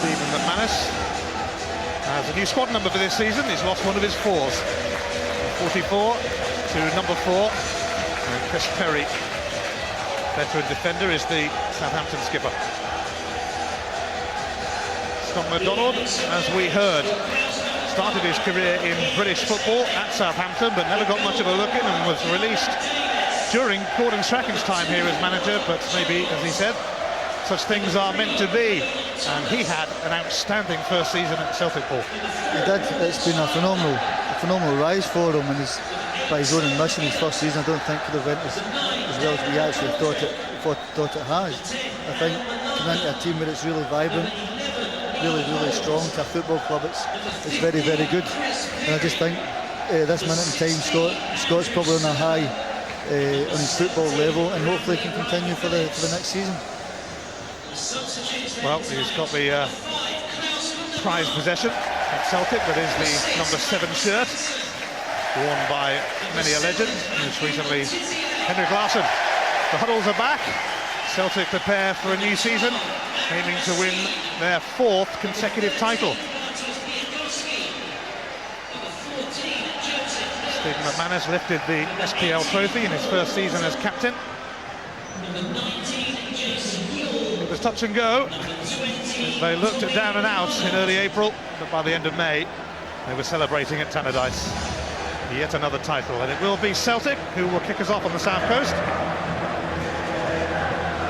Stephen McManus has a new squad number for this season. He's lost one of his fours. 44 to number 4. And Chris Perry, veteran defender, is the Southampton skipper. Scott McDonald, as we heard, started his career in British football at Southampton, but never got much of a look in and was released during Gordon Strachan's time here as manager. But maybe, as he said, such things are meant to be, and he had an outstanding first season at Celtic. Ball. He did. It's been a phenomenal rise for him, and by his own admission, his first season I don't think could have went as well as we actually thought it has. I think coming into a team where it's really vibrant, really strong, to a football club, it's very good. And I just think this minute in time, Scott's probably on a high on his football level, and hopefully can continue for the next season. Well, he's got the prized possession at Celtic, that is the number 7 shirt, worn by many a legend, most recently Henrik Larsson. The Huddles are back. Celtic prepare for a new season, aiming to win their 4th consecutive title. Stephen McManus lifted the SPL trophy in his first season as captain. It was touch and go. They looked at down and out in early April, but by the end of May, they were celebrating at Tannadice. Yet another title, and it will be Celtic who will kick us off on the south coast.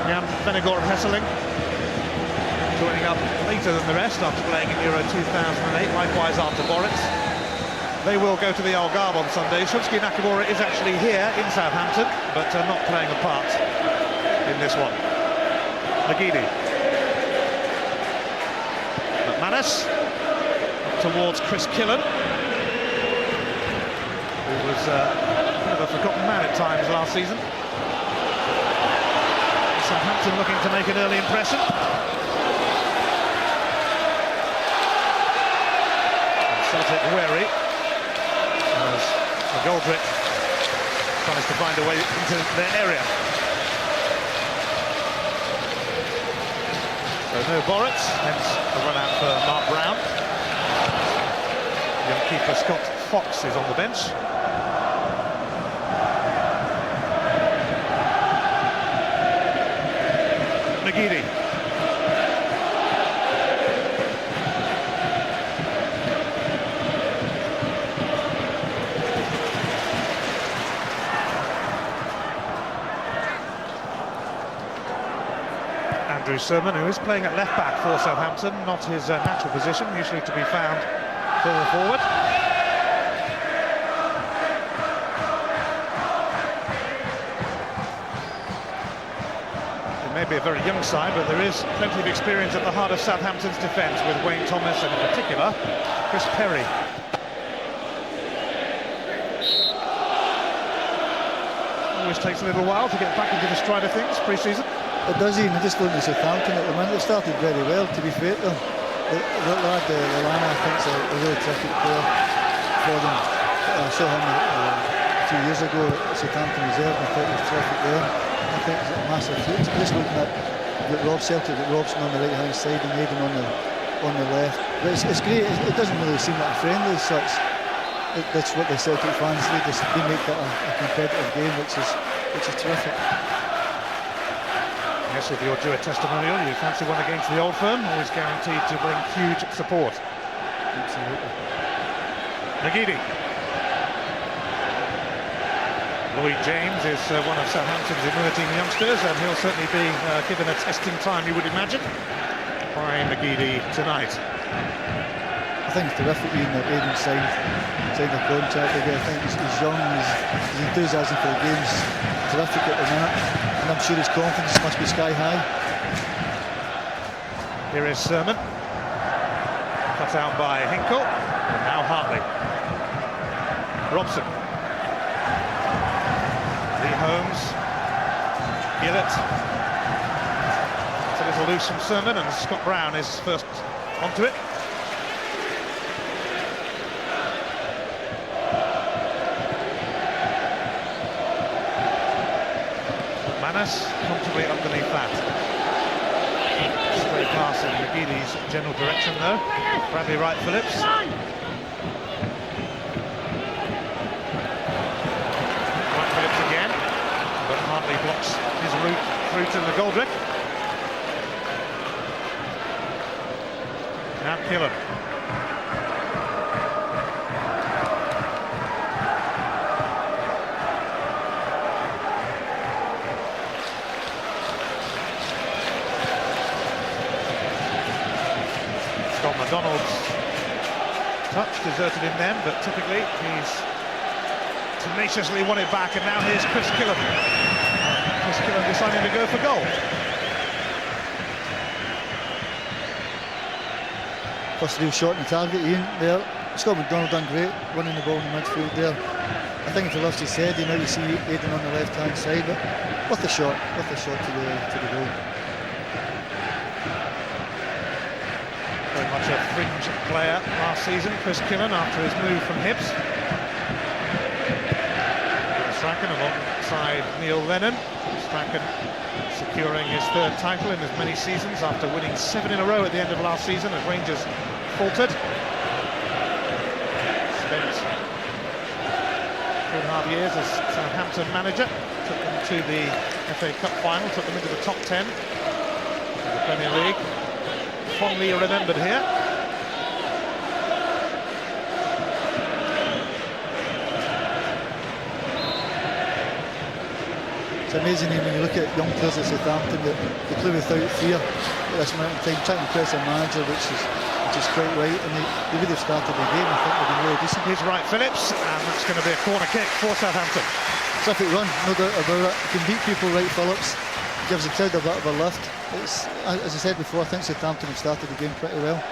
Jan Vennegoor Hesseling joining up later than the rest after playing in Euro 2008, likewise after Boris. They will go to the Algarve on Sunday. Shunsuke Nakamura is actually here in Southampton, but not playing a part in this one. McGeady. McManus towards Chris Killen, who was kind of a forgotten man at times last season. Southampton looking to make an early impression. And Celtic wary as McGoldrick tries to find a way into their area. So no Boritz, hence a run out for Mark Brown. Young keeper Scott Fox is on the bench. McGeady. Andrew Surman, who is playing at left back for Southampton, not his natural position, usually to be found further forward. It may be a very young side, but there is plenty of experience at the heart of Southampton's defence, with Wayne Thomas and in particular Chris Perry. Always takes a little while to get back into the stride of things pre-season. It does, Ian. Just looking at Southampton at the minute, they started very well, to be fair to them. The lad, Lallana, I think is a really terrific player for them. I saw him a few years ago at Southampton Reserve, and I thought he was terrific there. I think it's a massive future. Just looking at Celtic, Robson on the right hand side and Aiden on the left. But it's great. It doesn't really seem like a friendly as such. That's what the Celtic fans do. They make that a competitive game, which is terrific. Yes, if you're due a testimonial, you fancy one against the Old Firm, always guaranteed to bring huge support. Absolutely. McGeady. Lloyd James is one of Southampton's emerging youngsters, and he'll certainly be given a testing time, you would imagine, by McGeady tonight. I think it's terrific that Aiden signed the contract again. I think he's young, his enthusiasm for the game's terrific at the minute, and I'm sure his confidence must be sky high. Here is Surman, cut out by Hinkle, and now Hartley. Robson. Lee Holmes. Gillett. It's a little loose from Surman, and Scott Brown is first onto it. Manus comfortably underneath that. Straight pass in McGeady's general direction though. Bradley Wright Phillips. Wright Phillips again, but Hartley blocks his route through to McGoldrick. Now Killen. Scott McDonald's touch deserted him then, but typically he's tenaciously won it back, and now here's Chris Killen. Chris Killen deciding to go for goal. First real shot in the target, Ian, there. Scott McDonald done great, winning the ball in the midfield there. I think if he lifts his head, you now see Aidan on the left-hand side, but worth a shot to the goal. Very much a fringe player last season, Chris Killen, after his move from Hibs. Strachan alongside Neil Lennon. Strachan securing his third title in as many seasons after winning 7 in a row at the end of last season as Rangers faltered. Spent 2.5 years as Southampton manager, took them to the FA Cup final, took them into the top 10 of the Premier League. Fondly remembered here. It's amazing when you look at young players at Southampton that they play without fear at this moment in time, trying to impress their manager, which is quite right, and they really have started the game. I think they've been really decent. Here's Wright Phillips, and that's going to be a corner kick for Southampton. Terrific run, no doubt about it. You can beat people, Wright Phillips. Gives the crowd a bit of a lift. It's, as I said before, I think Southampton have started the game pretty well.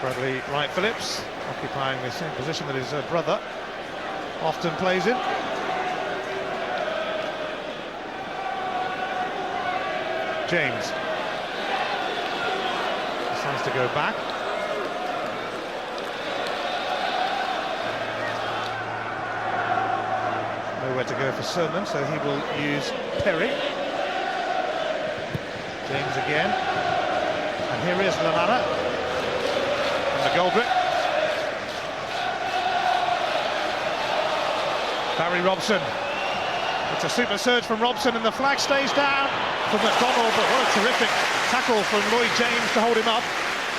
Bradley Wright Phillips occupying the same position that his brother often plays in. James decides to go back. Nowhere to go for Sermon, so he will use Perry. James again. And here is Lanana. And McGoldrick. Barry Robson. It's a super surge from Robson, and the flag stays down for McDonald, but what a terrific tackle from Lloyd James to hold him up.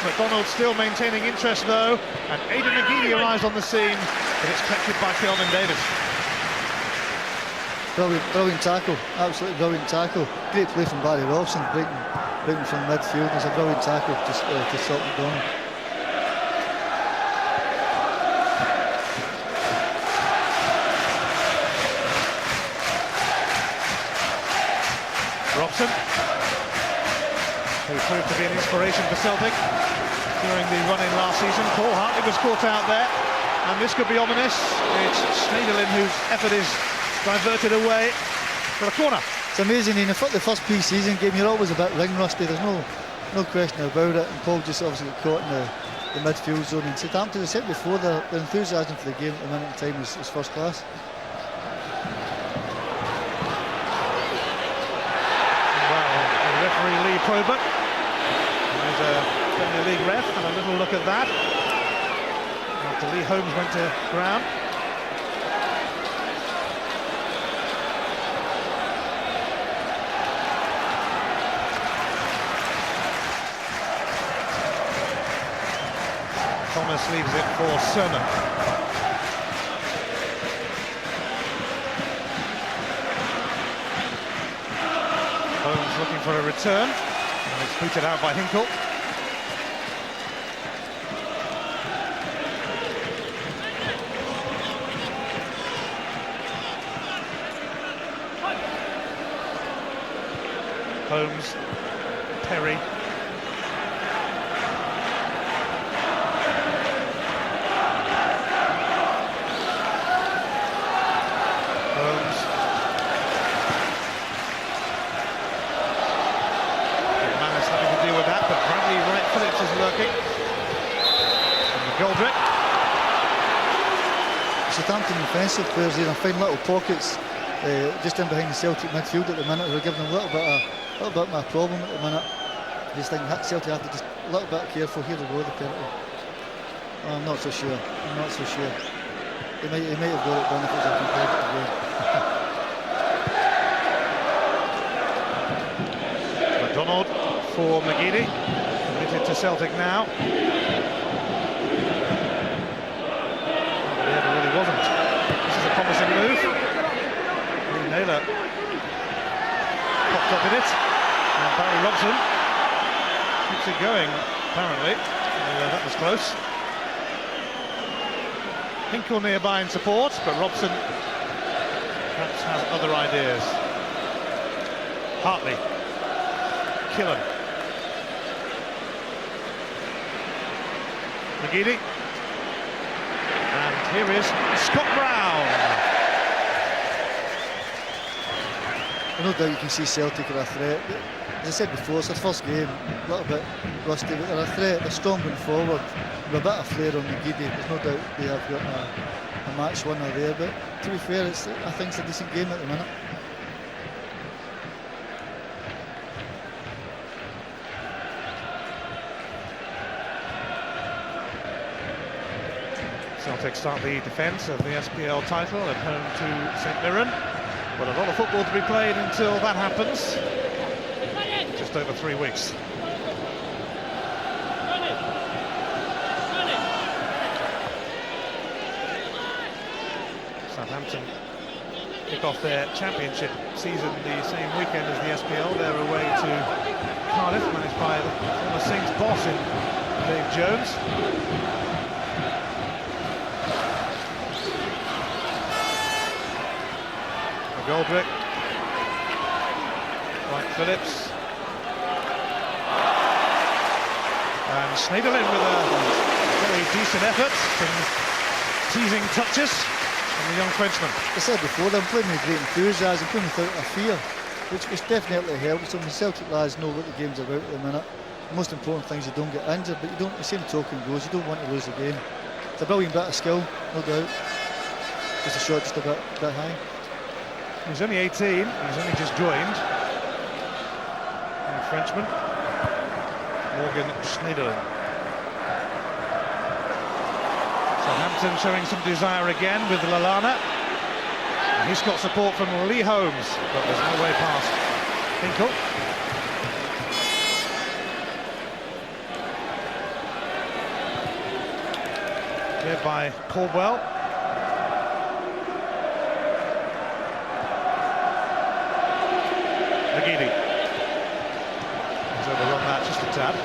McDonald still maintaining interest though, and Aidan McGeady arrives on the scene, but it's collected by Kelvin Davis. Brilliant tackle, absolutely brilliant tackle. Great play from Barry Robson, breaking from midfield. It's a brilliant tackle to stop McDonald. Robson, who proved to be an inspiration for Celtic during the run-in last season. Paul Hartley was caught out there, and this could be ominous. It's Schneiderlin whose effort is diverted away for a corner. It's amazing, in the first pre-season game, you're always a bit ring-rusty, there's no question about it, and Paul just obviously got caught in the midfield zone. And Southampton, as I said before, their enthusiasm for the game at the minute in time is first class. Referee Lee Probert, there's a Premier League ref, and a little look at that after Lee Holmes went to ground. Thomas leaves it for Sermon. Holmes looking for a return, and it's booted out by Hinkle. Holmes, Perry. McGoldrick. Southampton defensive players, they find little pockets just in behind the Celtic midfield at the minute, who are giving them a little bit of little bit my problem at the minute. Just think Celtic have to just a little bit careful. Here they go, the penalty. Oh, I'm not so sure. I'm not so sure. He might have got it done if it was a competitive game. McDonald for McGeady. Committed to Celtic now. Yeah, there really wasn't. This is a promising move. Naylor popped up in it. And Barry Robson keeps it going, apparently. That was close. Hinkle nearby in support, but Robson perhaps has other ideas. Hartley. Killen. McGeady. And here is Scott Brown. No doubt you can see Celtic are a threat. As I said before, it's their first game, a little bit rusty, but they're a threat. They're strong going forward. With a bit of flair on McGeady. There's no doubt they have got a match winner there, but to be fair, I think it's a decent game at the minute. Celtic start the defence of the SPL title at home to St Mirren. Well, a lot of football to be played until that happens. Just over 3 weeks. Southampton kick off their championship season the same weekend as the SPL. They're away to Cardiff, managed by the former Saints boss in Dave Jones. Goldrick, White Phillips, and Schneiderlin with a very decent effort, some teasing touches from the young Frenchman. I said before, they're playing with great enthusiasm, playing without a fear, which definitely helps them. The Celtic lads know what the game's about at the minute. The most important thing is you don't get injured, but you don't. The same token goes, you don't want to lose the game. It's a brilliant bit of skill, no doubt. Just a shot, just a bit high. He's only 18, he's only just joined. The Frenchman, Morgan Schneiderlin. Southampton showing some desire again with Lallana. And he's got support from Lee Holmes, but there's no way past Hinkle. Cleared by Caldwell. McGeady. He's overrun that just a tad.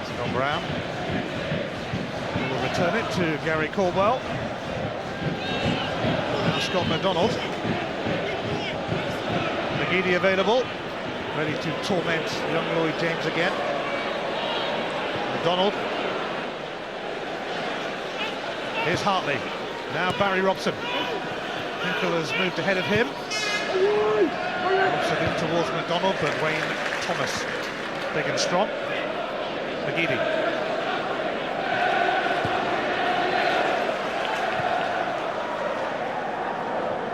Scott Brown will return it to Gary Caldwell. Now Scott McDonald. McGeady available. Ready to torment young Lloyd James again. McDonald. Here's Hartley. Now Barry Robson. Hinkle has moved ahead of him. Robson in towards McDonald, but Wayne Thomas big and strong. McGeady.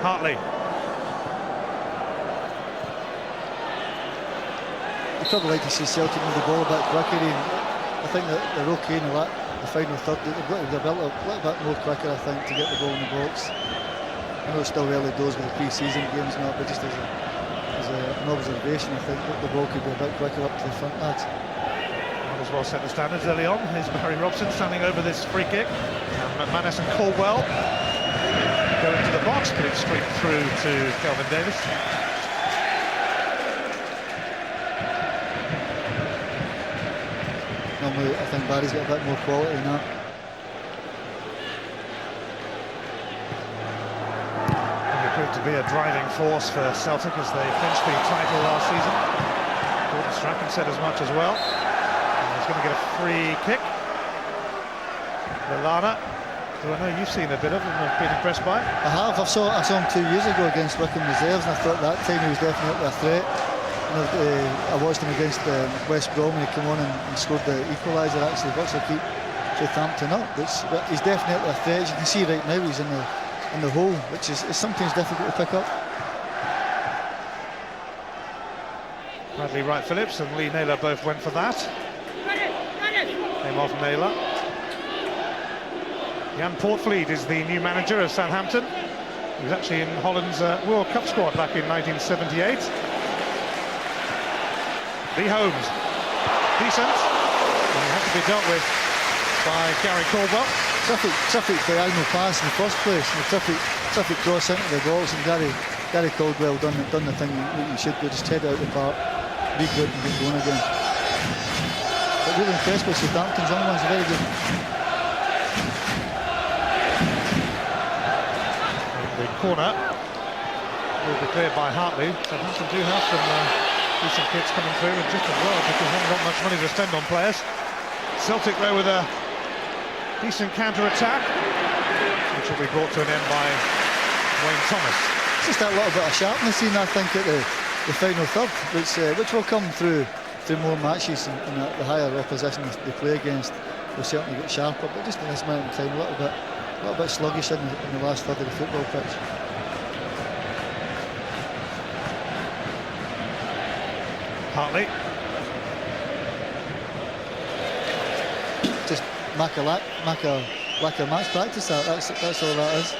Hartley. I'd probably like to see Celtic move the ball a bit quicker. I think that they're okay in the final third. They've got to be a little bit more quicker, I think, to get the ball in the box. I know it's still early doors with the pre-season games now, but just as an observation, I think that the ball could be a bit quicker up to the front lads. Well, as well set the standards early on. Here's Barry Robson standing over this free kick. And McManus and Caldwell go into the box, put it straight through to Kelvin Davis. Normally, I think Barry's got a bit more quality in that. It proved to be a driving force for Celtic as they clinched the title last season. Gordon Strachan said as much as well. And he's going to get a free kick. Lallana, who I know you've seen a bit of and have been impressed by. I have. I saw him 2 years ago against Wickham Reserves, and I thought that time he was definitely a threat. I watched him against West Brom when he came on and scored the equaliser. Actually, what's to keep Southampton up. He's definitely a threat. As you can see right now, he's in the hole, which is sometimes difficult to pick up. Bradley Wright-Phillips and Lee Naylor both went for that. Came off Naylor. Jan Portvliet is the new manager of Southampton. He was actually in Holland's World Cup squad back in 1978. Lee Holmes, decent, and he had to be dealt with by Gary Caldwell. Terrific diagonal pass in the first place, and a terrific cross into the balls, and Gary Caldwell done the thing that you should do, just head out the park, be good and get going again. But really impressed with Southampton's young ones, very good. The corner will be cleared by Hartley. Southampton do have some decent kits coming through, and just as well because they haven't got much money to spend on players. Celtic though with a decent counter-attack, which will be brought to an end by Wayne Thomas. Just that little bit of sharpness in, I think, at the final third, which will come through more matches, and the higher opposition they play against will certainly get sharper. But just in this moment in time, a little bit sluggish in the last third of the football pitch. Hartley. Just lack of match practice. That's all that is.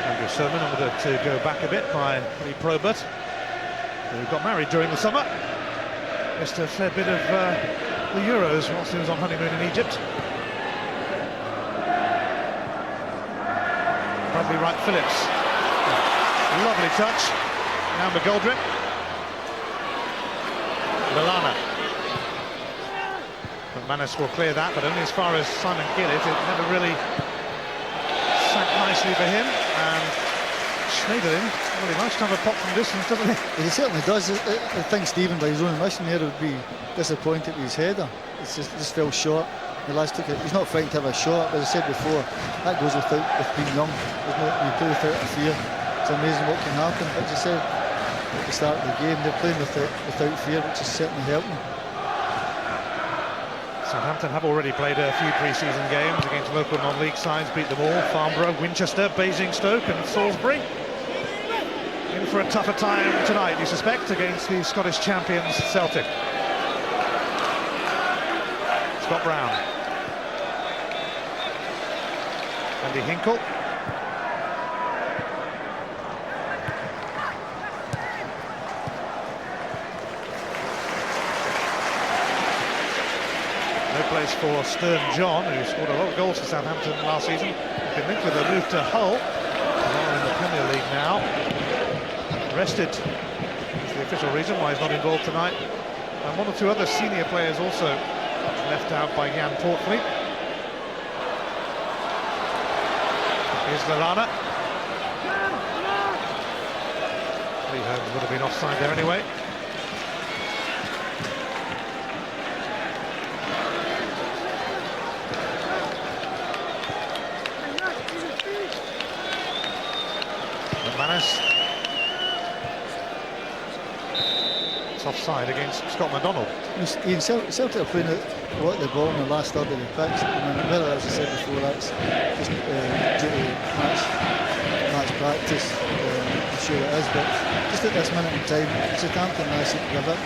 Andrew Sermon ordered to go back a bit by Lee Probert, who got married during the summer. Missed a fair bit of the Euros whilst he was on honeymoon in Egypt. Bradley Wright-Phillips. Lovely touch. Now McGoldrick. Lallana. McManus will clear that, but only as far as Simon Gillett. It never really sat nicely for him. And Schneiderlin, well, he likes to have a pop from distance, doesn't he? He certainly does. I think Stephen, by his own admission here, would be disappointed with his header. It's just fell short. The lads took it. He's not frightened to have a shot, but as I said before, that goes with being young. You play without a fear. It's amazing what can happen. But as I said at the start of the game, they're playing without fear, which is certainly helping. Southampton have already played a few pre-season games against local non-league sides, beat them all. Farnborough, Winchester, Basingstoke and Salisbury. In for a tougher time tonight, you suspect, against the Scottish champions Celtic. Scott Brown. Andy Hinkle. No place for Stern John, who scored a lot of goals for Southampton last season. Been linked with a move to Hull. They're in the Premier League now. Rested is the official reason why he's not involved tonight. And one or two other senior players also left out by Jan Portvliet. Here's Lallana. Lee Holmes would have been offside there anyway. McManus. It's offside against Scott McDonald. Ian, Celtic are playing a lot of the ball in the last third of the pitch. I mean, whether, as I said before, that's just due to match practice. I'm sure it is, but just at this minute in time, Southampton now seem to be a bit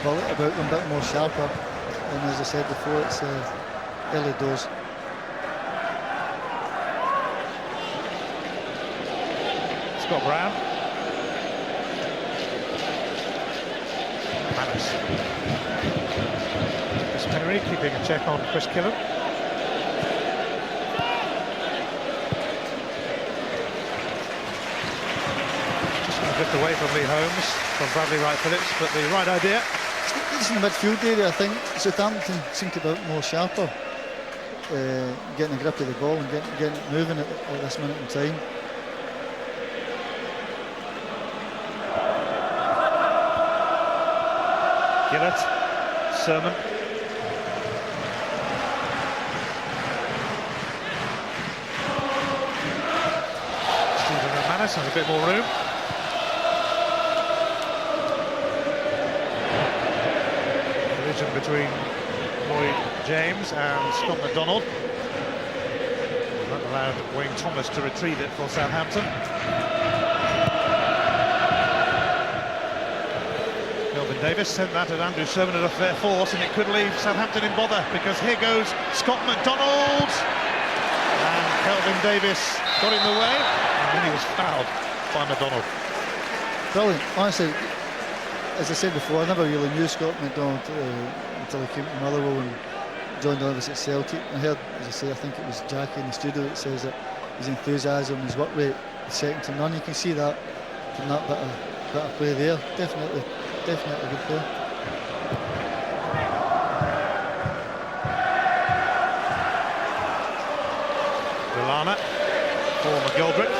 more about them, a bit more sharper. And as I said before, it's early doors. Scott Brown. Chris Penry keeping a check on Chris Killam. Just a bit away from Lee Holmes, from Bradley Wright-Phillips, but the right idea. It's in the midfield area. I think Southampton seem to be a bit more sharper, getting a grip of the ball and getting it moving at this minute in time. Gillett, Sermon, Dennis has a bit more room. Collision between Lloyd James and Scott McDonald. That allowed Wayne Thomas to retrieve it for Southampton. Kelvin Davis sent that at Andrew Sermon at a fair force, and it could leave Southampton in bother, because here goes Scott McDonald, and Kelvin Davis got in the way, and then he was fouled by McDonald. Brilliant. Honestly, as I said before, I never really knew Scott McDonald until he came to Motherwell and joined us at Celtic. I heard, as I say, I think it was Jackie in the studio that says that his enthusiasm, his work rate is second to none. You can see that from that bit of play there. Definitely a good player. Delana for McGoldrick.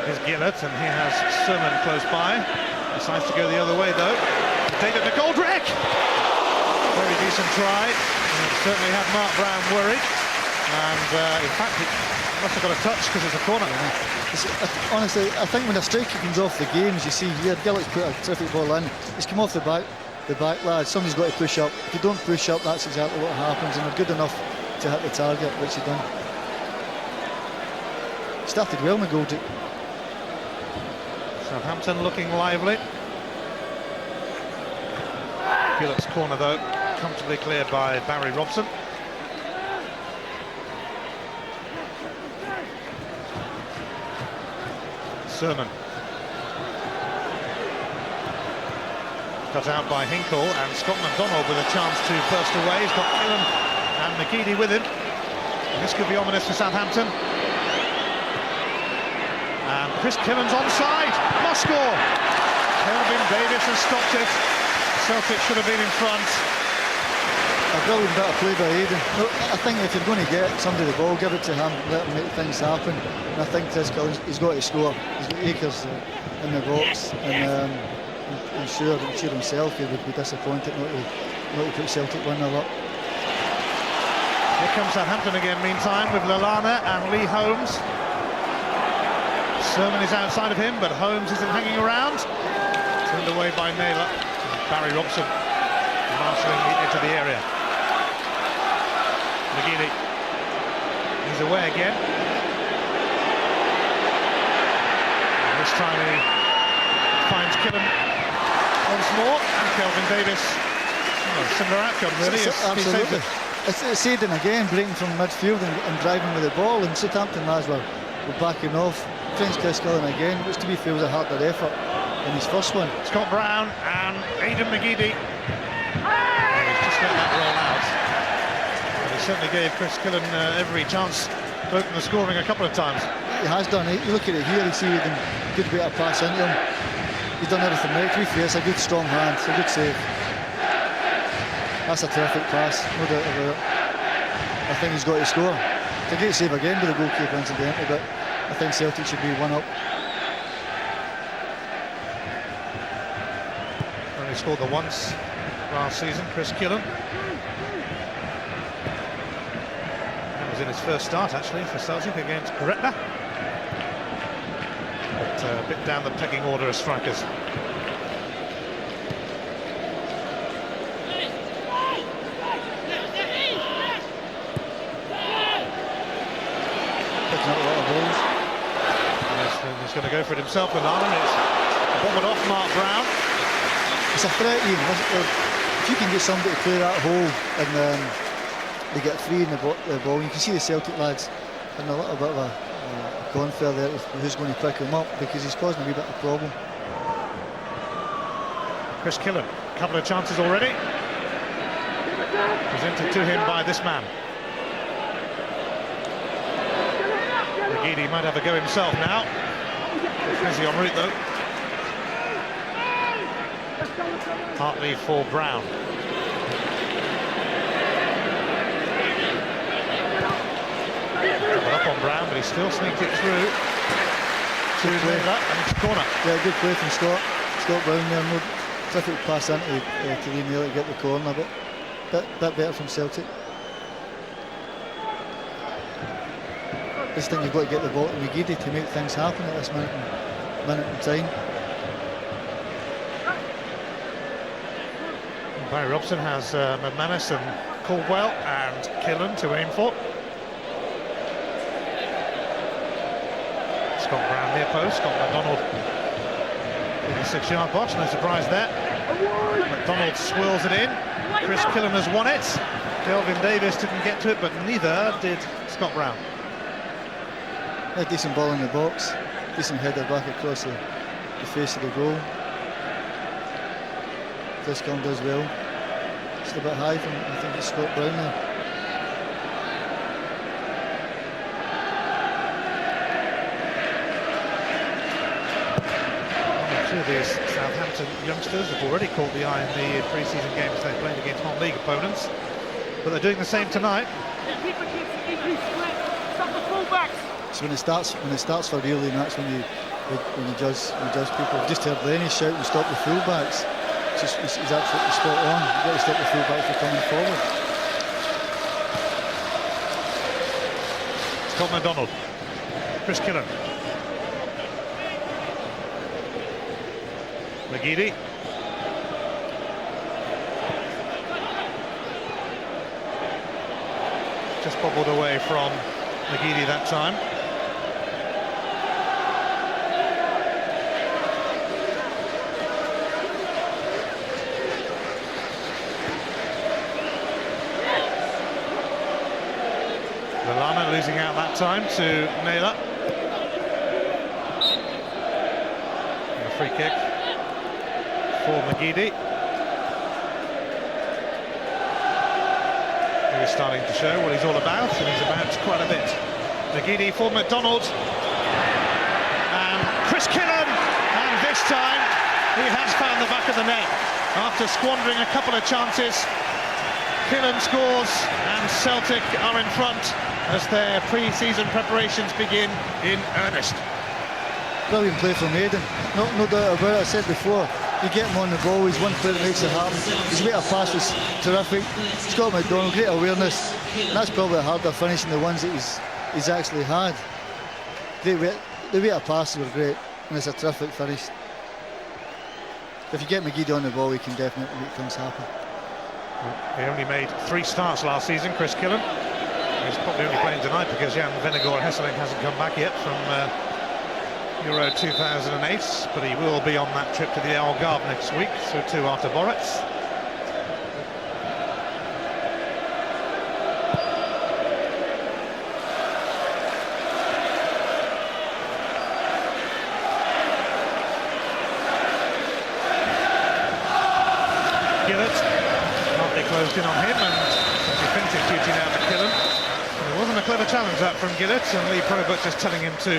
Here's Gillett, and he has Sermon close by. Decides to go the other way though. David McGoldrick! Very decent try. Certainly had Mark Brown worried. And in fact, he must have got a touch because it's a corner. Honestly, I think when a striker comes off the game, as you see here, Gillett's put a terrific ball in. He's come off the back lad. Somebody's got to push up. If you don't push up, that's exactly what happens, and they're good enough to hit the target, which he done. Started well, McGoldrick. Southampton looking lively. Gillett's corner though, comfortably cleared by Barry Robson. Sermon. Cut out by Hinkle, and Scott McDonald with a chance to burst away. He's got Killen and McGeady with him. And this could be ominous for Southampton. And Chris Killen's onside. Must score. Kelvin Davis has stopped it. Celtic should have been in front. A brilliant bit of play by Aidan. No, I think if you're going to get somebody the ball, give it to him, let him make things happen. And I think Chris Killen, he's got to score. He's got acres in the box, and I'm sure himself he would be disappointed not to put Celtic 1-0 up. Here comes Southampton again meantime with Lallana and Lee Holmes. Sermon is outside of him, but Holmes isn't hanging around. Turned away by Naylor. Barry Robson marshalling the edge of the area. McGeady, he's away again. And this time he finds Killen once more, and Kelvin Davis. Similar outcome really. Absolutely. It's Aidan again breaking from midfield and driving with the ball, and Southampton lads were backing off. Finds Chris Killen again, which to be fair was a harder effort in his first one. Scott Brown and Aidan McGeady. He's just let that roll out. And he certainly gave Chris Killen every chance to open the scoring a couple of times. He has done. You look at it here, you see a good bit of pass into him. He's done everything right. To be fair, it's a good strong hand, it's a good save. That's a terrific pass, no doubt about it. I think he's got to score. It's a great save again by the goalkeeper incidentally, but I think Celtic should be 1-up. Only scored the once last season, Chris Killen. That was in his first start actually for Celtic against Gretna. But a bit down the pecking order of strikers. Picking up a lot of balls. He's going to go for it himself with Arlen. It's bombed off Mark Brown. It's a threat, Ian. If you can get somebody to play that hole and they get free in the ball, you can see the Celtic lads in a little bit of a confer there with who's going to pick him up, because he's causing a wee bit of problem. Chris Killen, a couple of chances already. Presented to him by this man. McGeady might have a go himself now. Busy en route though. Hartley for Brown. Up on Brown, but he still sneaked it through to Naylor, and it's a corner. Yeah, good play from Scott Brown there. No terrific pass into to Lee Naylor to get the corner, but bit better from Celtic. just think you've got to get the ball to McGeady to make things happen at this minute in time. Barry Robson has McManus and Caldwell and Killen to aim for. Scott Brown near post, Scott McDonald in the 6-yard box, no surprise there. McDonald swirls it in, Chris Killen has won it. Kelvin Davis didn't get to it, but neither did Scott Brown. A decent ball in the box, decent header back across the face of the goal. Discom does well. Just a bit high from, I think it's Scott Brown there. Two of these Southampton youngsters have already caught the eye in the pre-season games they played against non-league opponents, but they're doing the same tonight. So when it starts for really, and that's when you judge people. I've just heard Lenny shout and stop the fullbacks. He's absolutely spot on. You've got to stop the fullbacks for coming forward. Scott McDonald, Chris Killen, McGeady. Just bobbled away from McGeady that time. Lallana losing out that time to Naylor. And a free kick for McGeady. He's starting to show what he's all about, and he's about quite a bit. McGeady for McDonald. And Chris Killen, and this time he has found the back of the net. After squandering a couple of chances, Killen scores, and Celtic are in front as their pre-season preparations begin in earnest. Brilliant play from Hayden, no doubt about it. I said before, you get him on the ball, he's one player that makes it happen. His rate of pass was terrific. Scott McDonald, great awareness, and that's probably harder finishing the ones that he's actually had. The rate of passes were great, and it's a terrific finish. If you get McGeady on the ball, he can definitely make things happen. He only made 3 starts last season, Chris Killen. He's probably only playing tonight because Jan Vennegoor Hesselink hasn't come back yet from Euro 2008, but he will be on that trip to the Algarve next week, so too after Boretz. Closed in on him, and defensive duty now to Killen. It wasn't a clever challenge that from Gillett, and Lee Probert just telling him to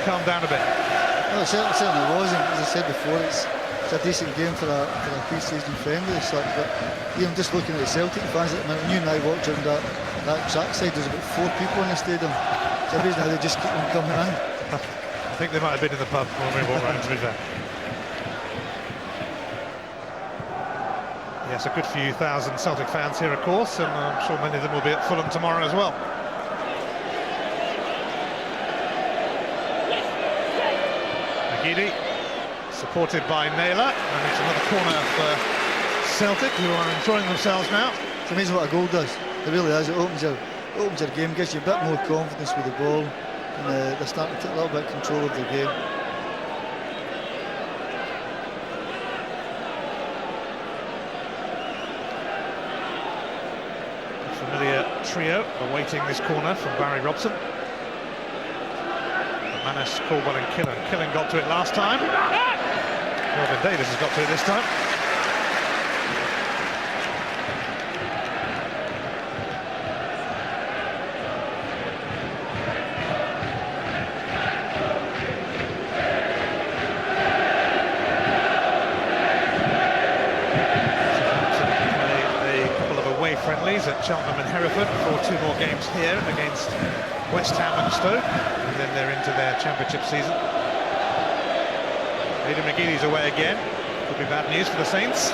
calm down a bit. No, it certainly wasn't. As I said before, it's a decent game for a pre-season friendly as such, but even just looking at the Celtic fans at the minute, when you and I walked around that track side, there's about 4 people in the stadium. It's a reason how they just keep them coming in. I think they might have been in the pub when we walked around, to be fair. Yes, a good few thousand Celtic fans here, of course, and I'm sure many of them will be at Fulham tomorrow as well. McGeady, supported by Naylor, and it's another corner for Celtic, who are enjoying themselves now. It's amazing what a goal does. It really is. It opens your game, gives you a bit more confidence with the ball, and they're starting to take a little bit of control of the game. Trio awaiting this corner from Barry Robson. McManus, Caldwell and Killen. Killen got to it last time. Kelvin Davis has got to it this time. Friendlies at Cheltenham and Hereford before 2 more games here against West Ham and Stoke, and then they're into their championship season. Aidan McGeady's away again. Could be bad news for the Saints.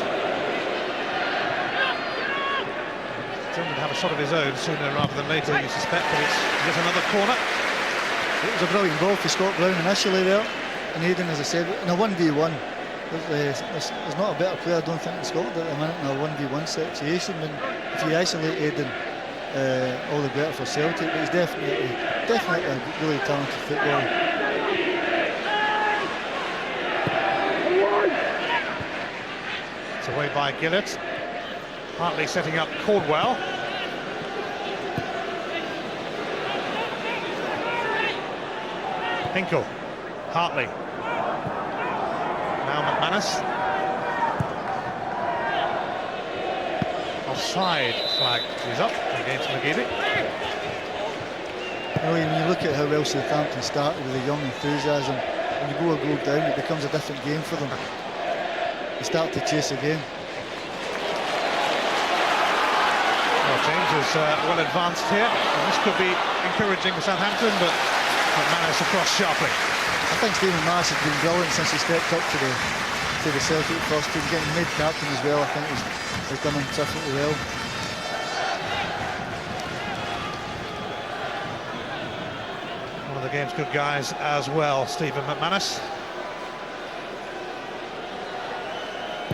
Determined to have a shot of his own sooner rather than later, you suspect, but it's yet another corner. It was a brilliant goal for Scott Brown initially there. And Aiden, as I said, in a 1v1, there's not a better player, I don't think, in Scotland at the minute in a 1v1 situation. And if you isolate Aiden, all the better for Celtic. But he's definitely a really talented footballer. It's away by Gillett. Hartley setting up Caldwell. Hinkle. Hartley. Now McManus. Offside flag is up against McGeady. When you look at how well Southampton started with a young enthusiasm, when you go a goal down, it becomes a different game for them. They start to chase again. Well, James is well advanced here, and this could be encouraging for Southampton, but McManus across sharply. I think Stephen Marsh has been brilliant since he stepped up to the Celtic first team, getting made captain as well. I think he's done him terrifically well. One of the game's good guys as well, Stephen McManus.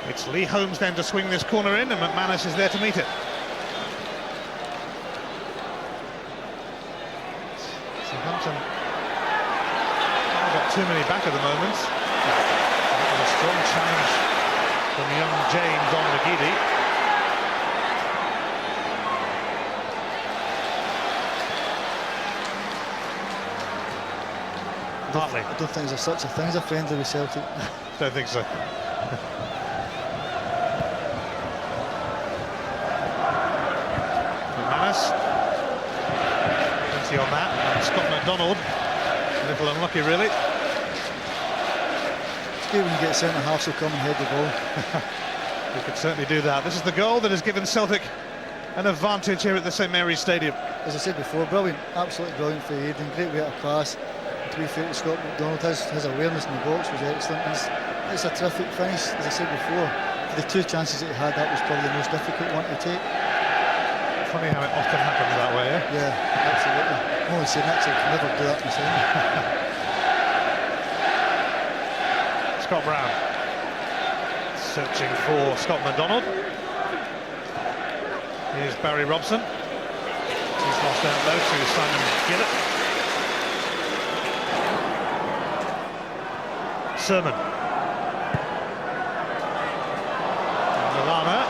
It's Lee Holmes then to swing this corner in, and McManus is there to meet it. Southampton haven't got too many back at the moment. That was a strong challenge from young James on McGeady. Hartley. I don't think there's such a thing as a friendly with Celtic. Don't think so. McManus. Plenty on that. And Scott McDonald. A little unlucky, really. It's good when you get centre half, so come and head the ball. He could certainly do that. This is the goal that has given Celtic an advantage here at the St Mary's Stadium. As I said before, brilliant, absolutely brilliant for Aiden. Great rate of pass. To be fair to Scott McDonald, his awareness in the box was excellent. It's a terrific finish, as I said before. For the two chances that he had, that was probably the most difficult one to take. Funny how it often happens that way, eh? Yeah, absolutely. I'm only saying that, so I can never do that myself. Scott Brown searching for Scott McDonald. Here's Barry Robson. He's lost out low to Simon Gillett. Sermon. Milana.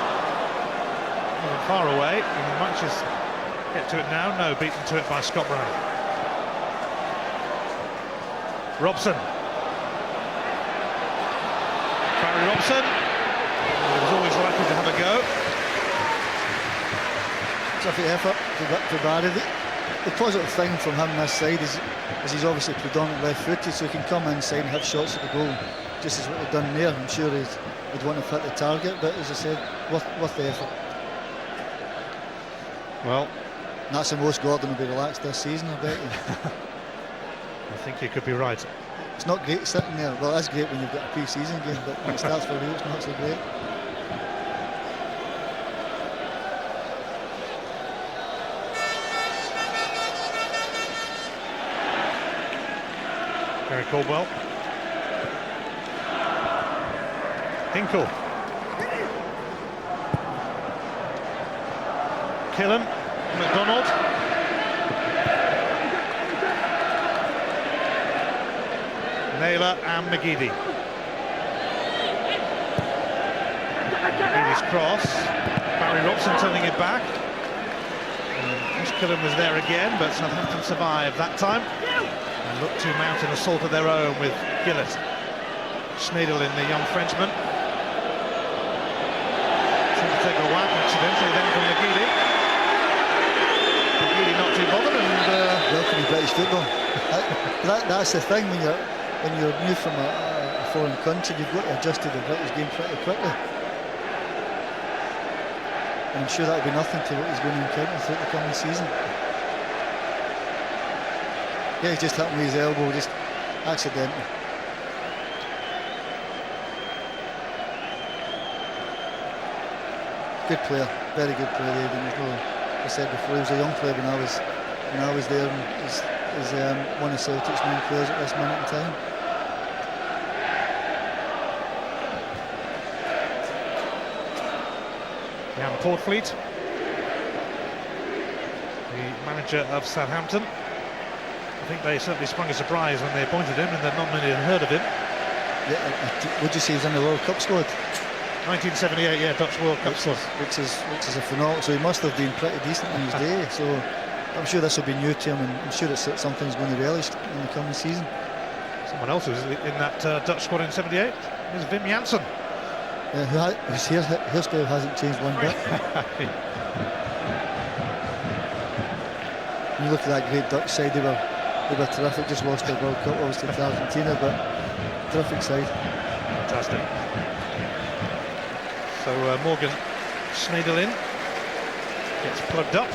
Not far away. He might just get to it now. No, beaten to it by Scott Brown. Robson. Barry Robson. He was always likely to have a go. Terrific effort for Barry. The positive thing from him this side is he's obviously predominantly left-footed, so he can come inside and have shots at the goal, just as what he'd done there. I'm sure he'd want to hit the target, but as I said, worth the effort. Well, and that's the most Gordon will be relaxed this season, I bet you. I think you could be right. It's not great sitting there. Well, that's great when you've got a pre-season game, but when it starts for you, it's not so great. Gary Caldwell. Hinkle. Killen. McDonald. Naylor and McGeady. McGeady's cross. Barry Robson turning it back. Chris Killen was there again, but Southampton survived that time. And look to mount an assault of their own with Gillett. Schneiderlin, the young Frenchman. Seemed to take a whack accidentally then from McGeady. McGeady not too bothered and... Welcome to British football. That's the thing when you're new from a foreign country, you've got to adjust to the British game pretty quickly. And I'm sure that'll be nothing to what he's going to encounter throughout the coming season. Yeah, he's just hit him with his elbow, just accidentally. Good player, very good player. As I said before, he was a young player when I was there, and is one of Celtic's main players at this minute in time. Jan Portfleet, the manager of Southampton. I think they certainly sprung a surprise when they appointed him, and that not many had heard of him. Yeah, would you say he's in the World Cup squad? 1978, yeah, Dutch World Cup squad. Which is a phenomenal. So he must have been pretty decent in his day. So I'm sure this will be new to him, and I'm sure it's something he's going to relish in the coming season. Someone else who was in that Dutch squad in '78 is Wim Jansen. Yeah, whose hairstyle hasn't changed one bit. You look at that great Dutch side, they were terrific. Just lost their World Cup obviously to Argentina, but terrific side. Fantastic. So Morgan Schneiderlin gets plugged up.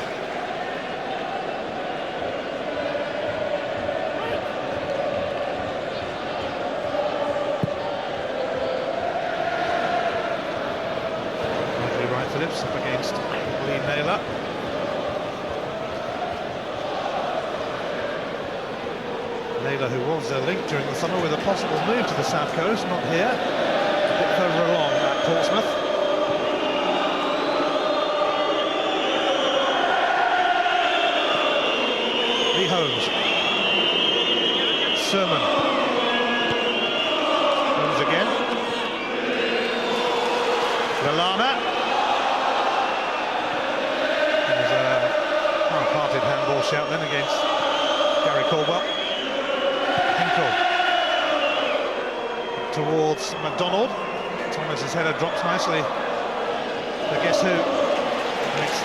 Right Phillips up against Lee Naylor. Naylor, who was linked during the summer with a possible move to the South Coast, not here, a bit further along at Portsmouth. Lee Holmes. Sermon. Holmes again. Lallana. There's a half-hearted handball shout then against Gary Caldwell. Hinkle towards McDonald. Thomas's header drops nicely. But guess who? It's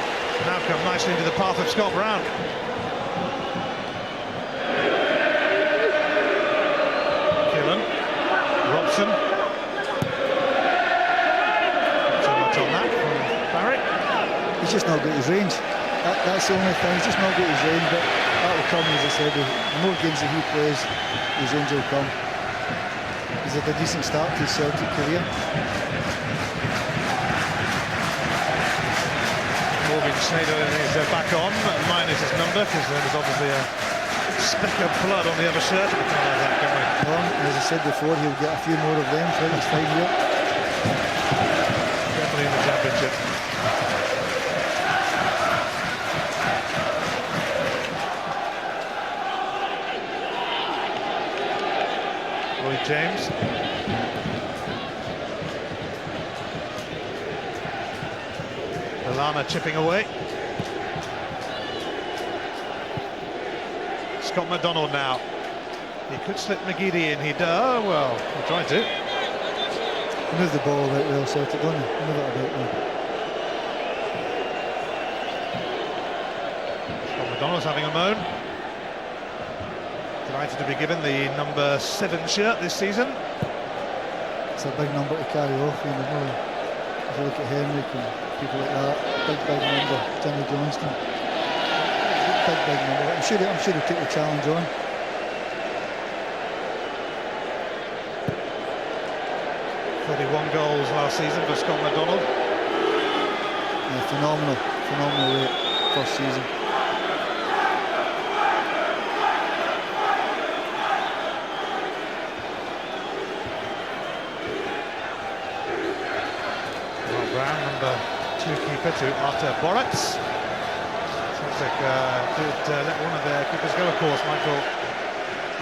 now come nicely into the path of Scott Brown. Killen. Robson. Not so much on that from Barrett. He's just not got his range. That's the only thing. He's just not got his range, but that will come, as I said. The more games that he plays, his range will come. He's had a decent start to his Celtic career. Morgan Schneiderlin is back on, minus his number, because there was obviously a speck of blood on the other shirt. We can't have that, can we? Well, as I said before, he'll get a few more of them throughout his time here. Definitely in the championship. Lloyd James. Lallana chipping away. Scott McDonald now. He could slip McGeady in. He does. Oh, well, he tried to. He moved the ball about well, Celtic, don't he? Move it about well. Scott McDonald's having a moan. Delighted to be given the number 7 shirt this season. It's a big number to carry off. You know, if you look at Henrik and people like that, big number. Jimmy Johnston, big number. I'm sure he'll take the challenge on. Goals last season for Scott McDonald. Yeah, phenomenal rate first season. Brown, number 2 keeper, to Artur Boruc. Celtic did let one of their keepers go, of course, Michael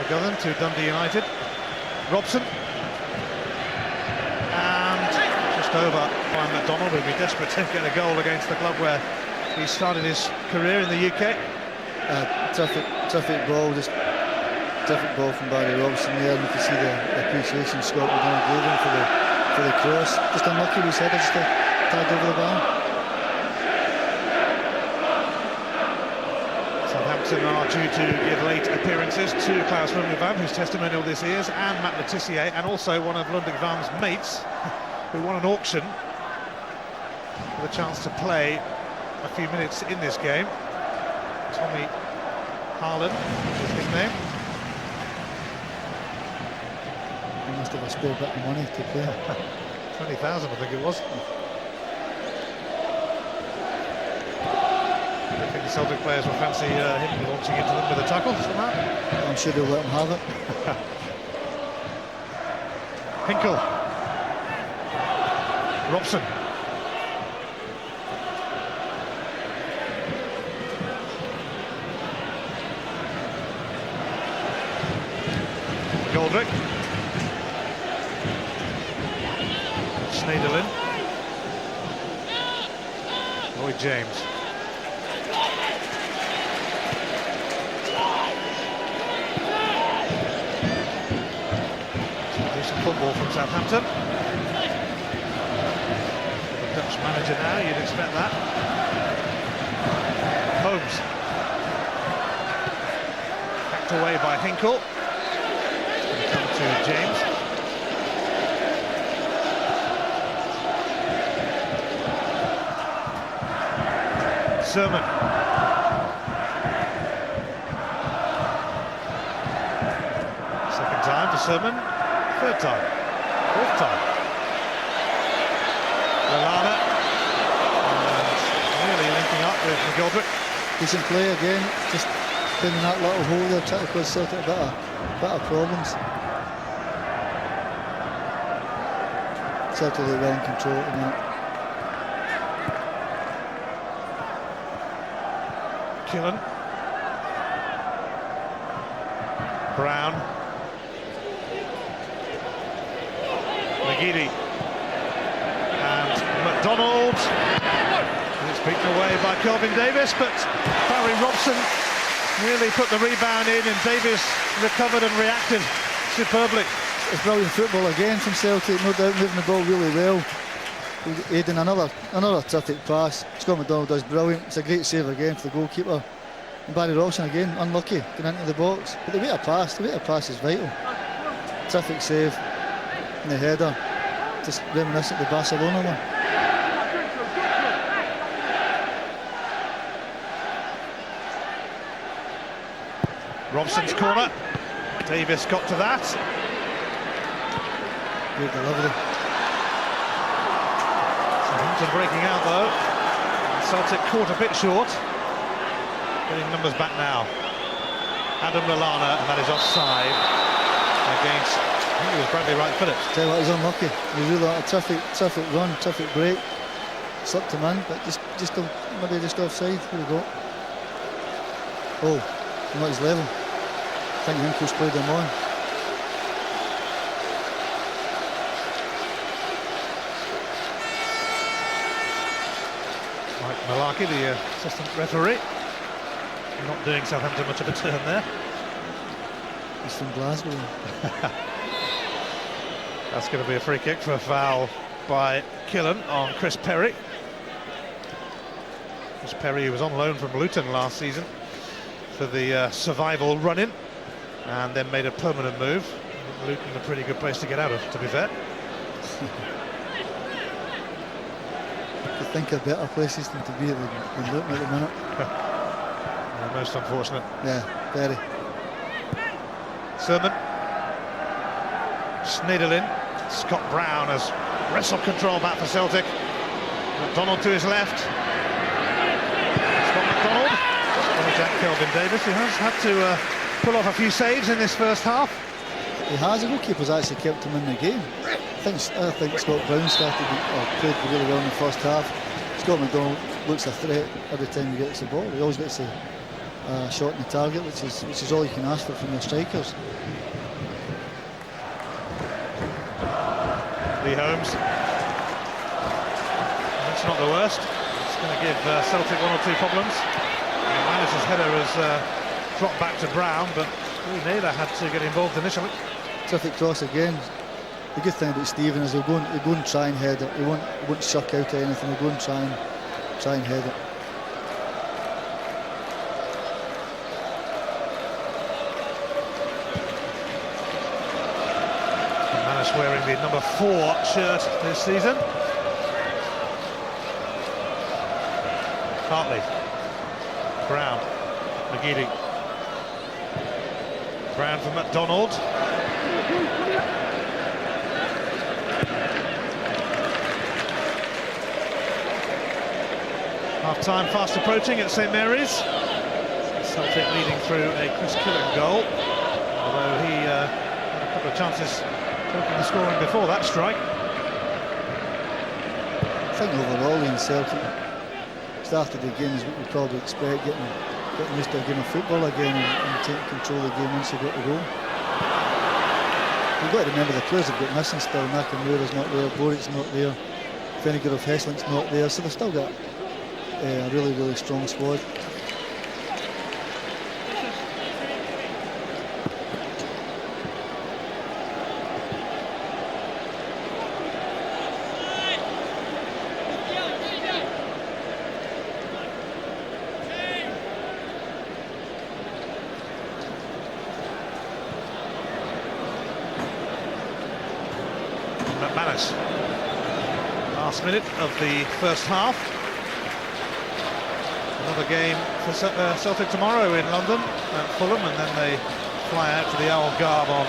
McGovern, to Dundee United. Robson. Over by McDonald, who'll be desperate to get a goal against the club where he started his career in the UK. Terrific ball, just terrific ball from Barry Robson there, and you can see the appreciation Scott McDonald gave him for the cross. Just unlucky with his header, just tagged over the bar. Southampton are due to give late appearances to Klaus Lundekvam, whose testimonial this is, and Matt Le Tissier, and also one of Lundekvam's mates, who won an auction with a chance to play a few minutes in this game. Tommy Harlan is his name. He must have a spare bit of money to play. 20,000, I think it was. the Celtic players will fancy him launching into them with a tackle somehow. I'm sure they'll let him have it. Hinkle. Robson. Goldrick. Schneiderlin. Lloyd James. Decent football from Southampton. The Dutch manager now, you'd expect that. Holmes. Backed away by Hinkle. Come to James. Sermon. Second time for Sermon. Third time. Fourth time. Lallana. And really linking up with McGoldrick. Decent play again. Just in that little hole there, trying to cause Celtic a bit of problems. Celtic look well in control at the minute. Killen. Brown. McGeady. And McDonald. And it's beaten away by Kelvin Davis, but Barry Robson really put the rebound in, and Davis recovered and reacted superbly. It's brilliant football again from Celtic, no doubt, moving the ball really well. Aiding another terrific pass. Scott McDonald does brilliant. It's a great save again for the goalkeeper. And Barry Robson again, unlucky, getting into the box. But the way of pass is vital. Terrific save. And the header, just reminiscent of the Barcelona one. Robson's corner. Davis got to that. Great delivery. Southampton breaking out though. Celtic caught a bit short. Getting numbers back now. Adam Lallana, and that is offside against, I think it was Bradley Wright-Phillips. Tell you what, he's unlucky. He really had a terrific run, terrific break. Slipped him in, but maybe just offside. Here we go. Oh, not his level. I think Hinkle's played him on. Mike Malarkey, the assistant referee, not doing Southampton much of a turn there. He's from Glasgow. That's going to be a free kick for a foul by Killen on Chris Perry. Chris Perry, who was on loan from Luton last season for the survival run-in, and then made a permanent move. Luton a pretty good place to get out of, to be fair. I think of better places than to be than Luton at the minute. Yeah, most unfortunate. Yeah, very. Sermon. Schneiderlin. Scott Brown has wrestled control back for Celtic. McDonald to his left. Scott McDonald. Jack Kelvin Davis, who has had to pull off a few saves in this first half. He has. The goalkeeper's actually kept him in the game. I think Scott Brown played really well in the first half. Scott McDonald looks a threat every time he gets the ball. He always gets a shot in the target, which is all you can ask for from your strikers. Lee Holmes. That's not the worst. It's going to give Celtic one or two problems. Manish's header has dropped back to Brown, but Naylor had to get involved initially. Terrific cross again. The good thing about Stephen is he'll go and try and head it. He won't suck out or anything. He'll go and try and head it. Manish wearing the number 4 shirt this season. Hartley. Brown. McGeady. Brown for McDonald. Half-time fast approaching at St Mary's. Celtic leading through a Chris Killen goal, although he had a couple of chances taking the scoring before that strike. I think overall in Celtic started the game as what we probably expect, getting used to a game of football again and taking control of the game once they got the goal. You've got to remember the players have got missing still. Nakamura's not there, Boric's not there, Finnegan of Hessling's not there, so they've still got a really, really strong squad. McManus. Last minute of the first half. Another game for Celtic tomorrow in London at Fulham, and then they fly out to the Algarve on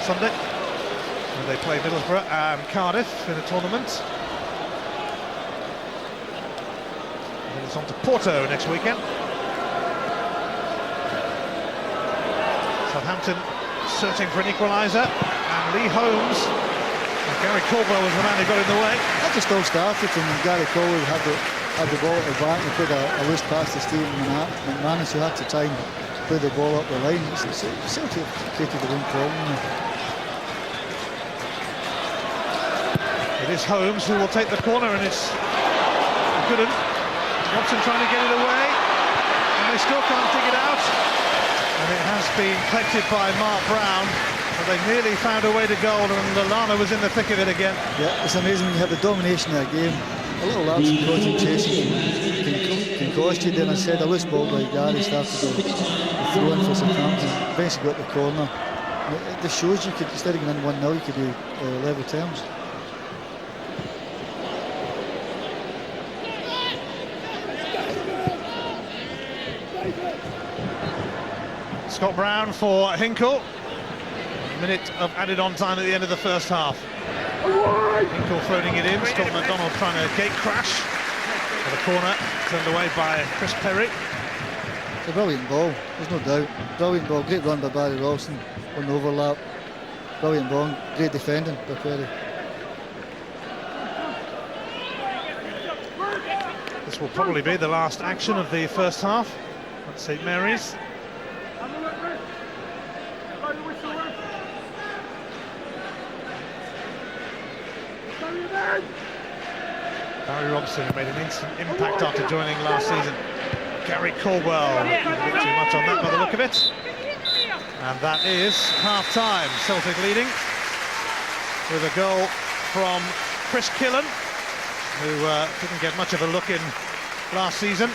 Sunday, and they play Middlesbrough and Cardiff in a tournament. And then it's on to Porto next weekend. Southampton searching for an equaliser, and Lee Holmes. Gary Caldwell was the man who got in the way. That just all started from Gary Caldwell had the ball at the back and put a loose pass to Stephen McManus, who had to try and play the ball up the line. Celtic created the win problem. It is Holmes who will take the corner, and it's Gooden. Robson trying to get it away, and they still can't dig it out. And it has been collected by Mark Brown. But they nearly found a way to goal, and Lallana was in the thick of it again. Yeah, it's amazing when you have the domination of the game. A little lapse in concentration can cost you. Then I said a loose ball by Gary started the throw in for Southampton. Eventually got the corner. It just shows you could, instead of going in 1-0, you could do level terms. Scott Brown for Hinkle. Minute of added on time at the end of the first half. Hinkle floating it in, Scott McDonald trying to gate crash for the corner, turned away by Chris Perry. It's a brilliant ball, there's no doubt. Brilliant ball, great run by Barry Robson on the overlap. Brilliant ball, great defending by Perry. This will probably be the last action of the first half at St Mary's. Barry Robson made an instant impact after joining last season. Gary Caldwell, a bit too much on that by the look of it. And that is half-time. Celtic leading with a goal from Chris Killen, who didn't get much of a look in last season.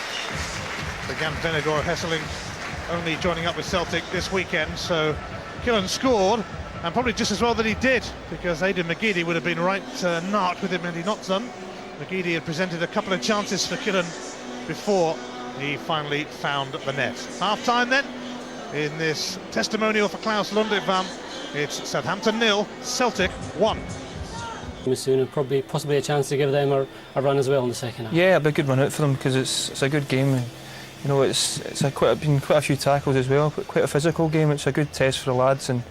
Began Venegor Hesseling only joining up with Celtic this weekend, so Killen scored. And probably just as well that he did, because Aidan McGeady would have been right narked with him had he not done. McGeady had presented a couple of chances for Killen before he finally found the net. Half-time then, in this testimonial for Klaus Lundekvam, it's Southampton 0, Celtic 1. Soon and possibly a chance to give them a run as well in the second half. Yeah, it'll be a good run out for them, because it's a good game. And, you know, it's been quite a few tackles as well, quite a physical game. It's a good test for the lads, and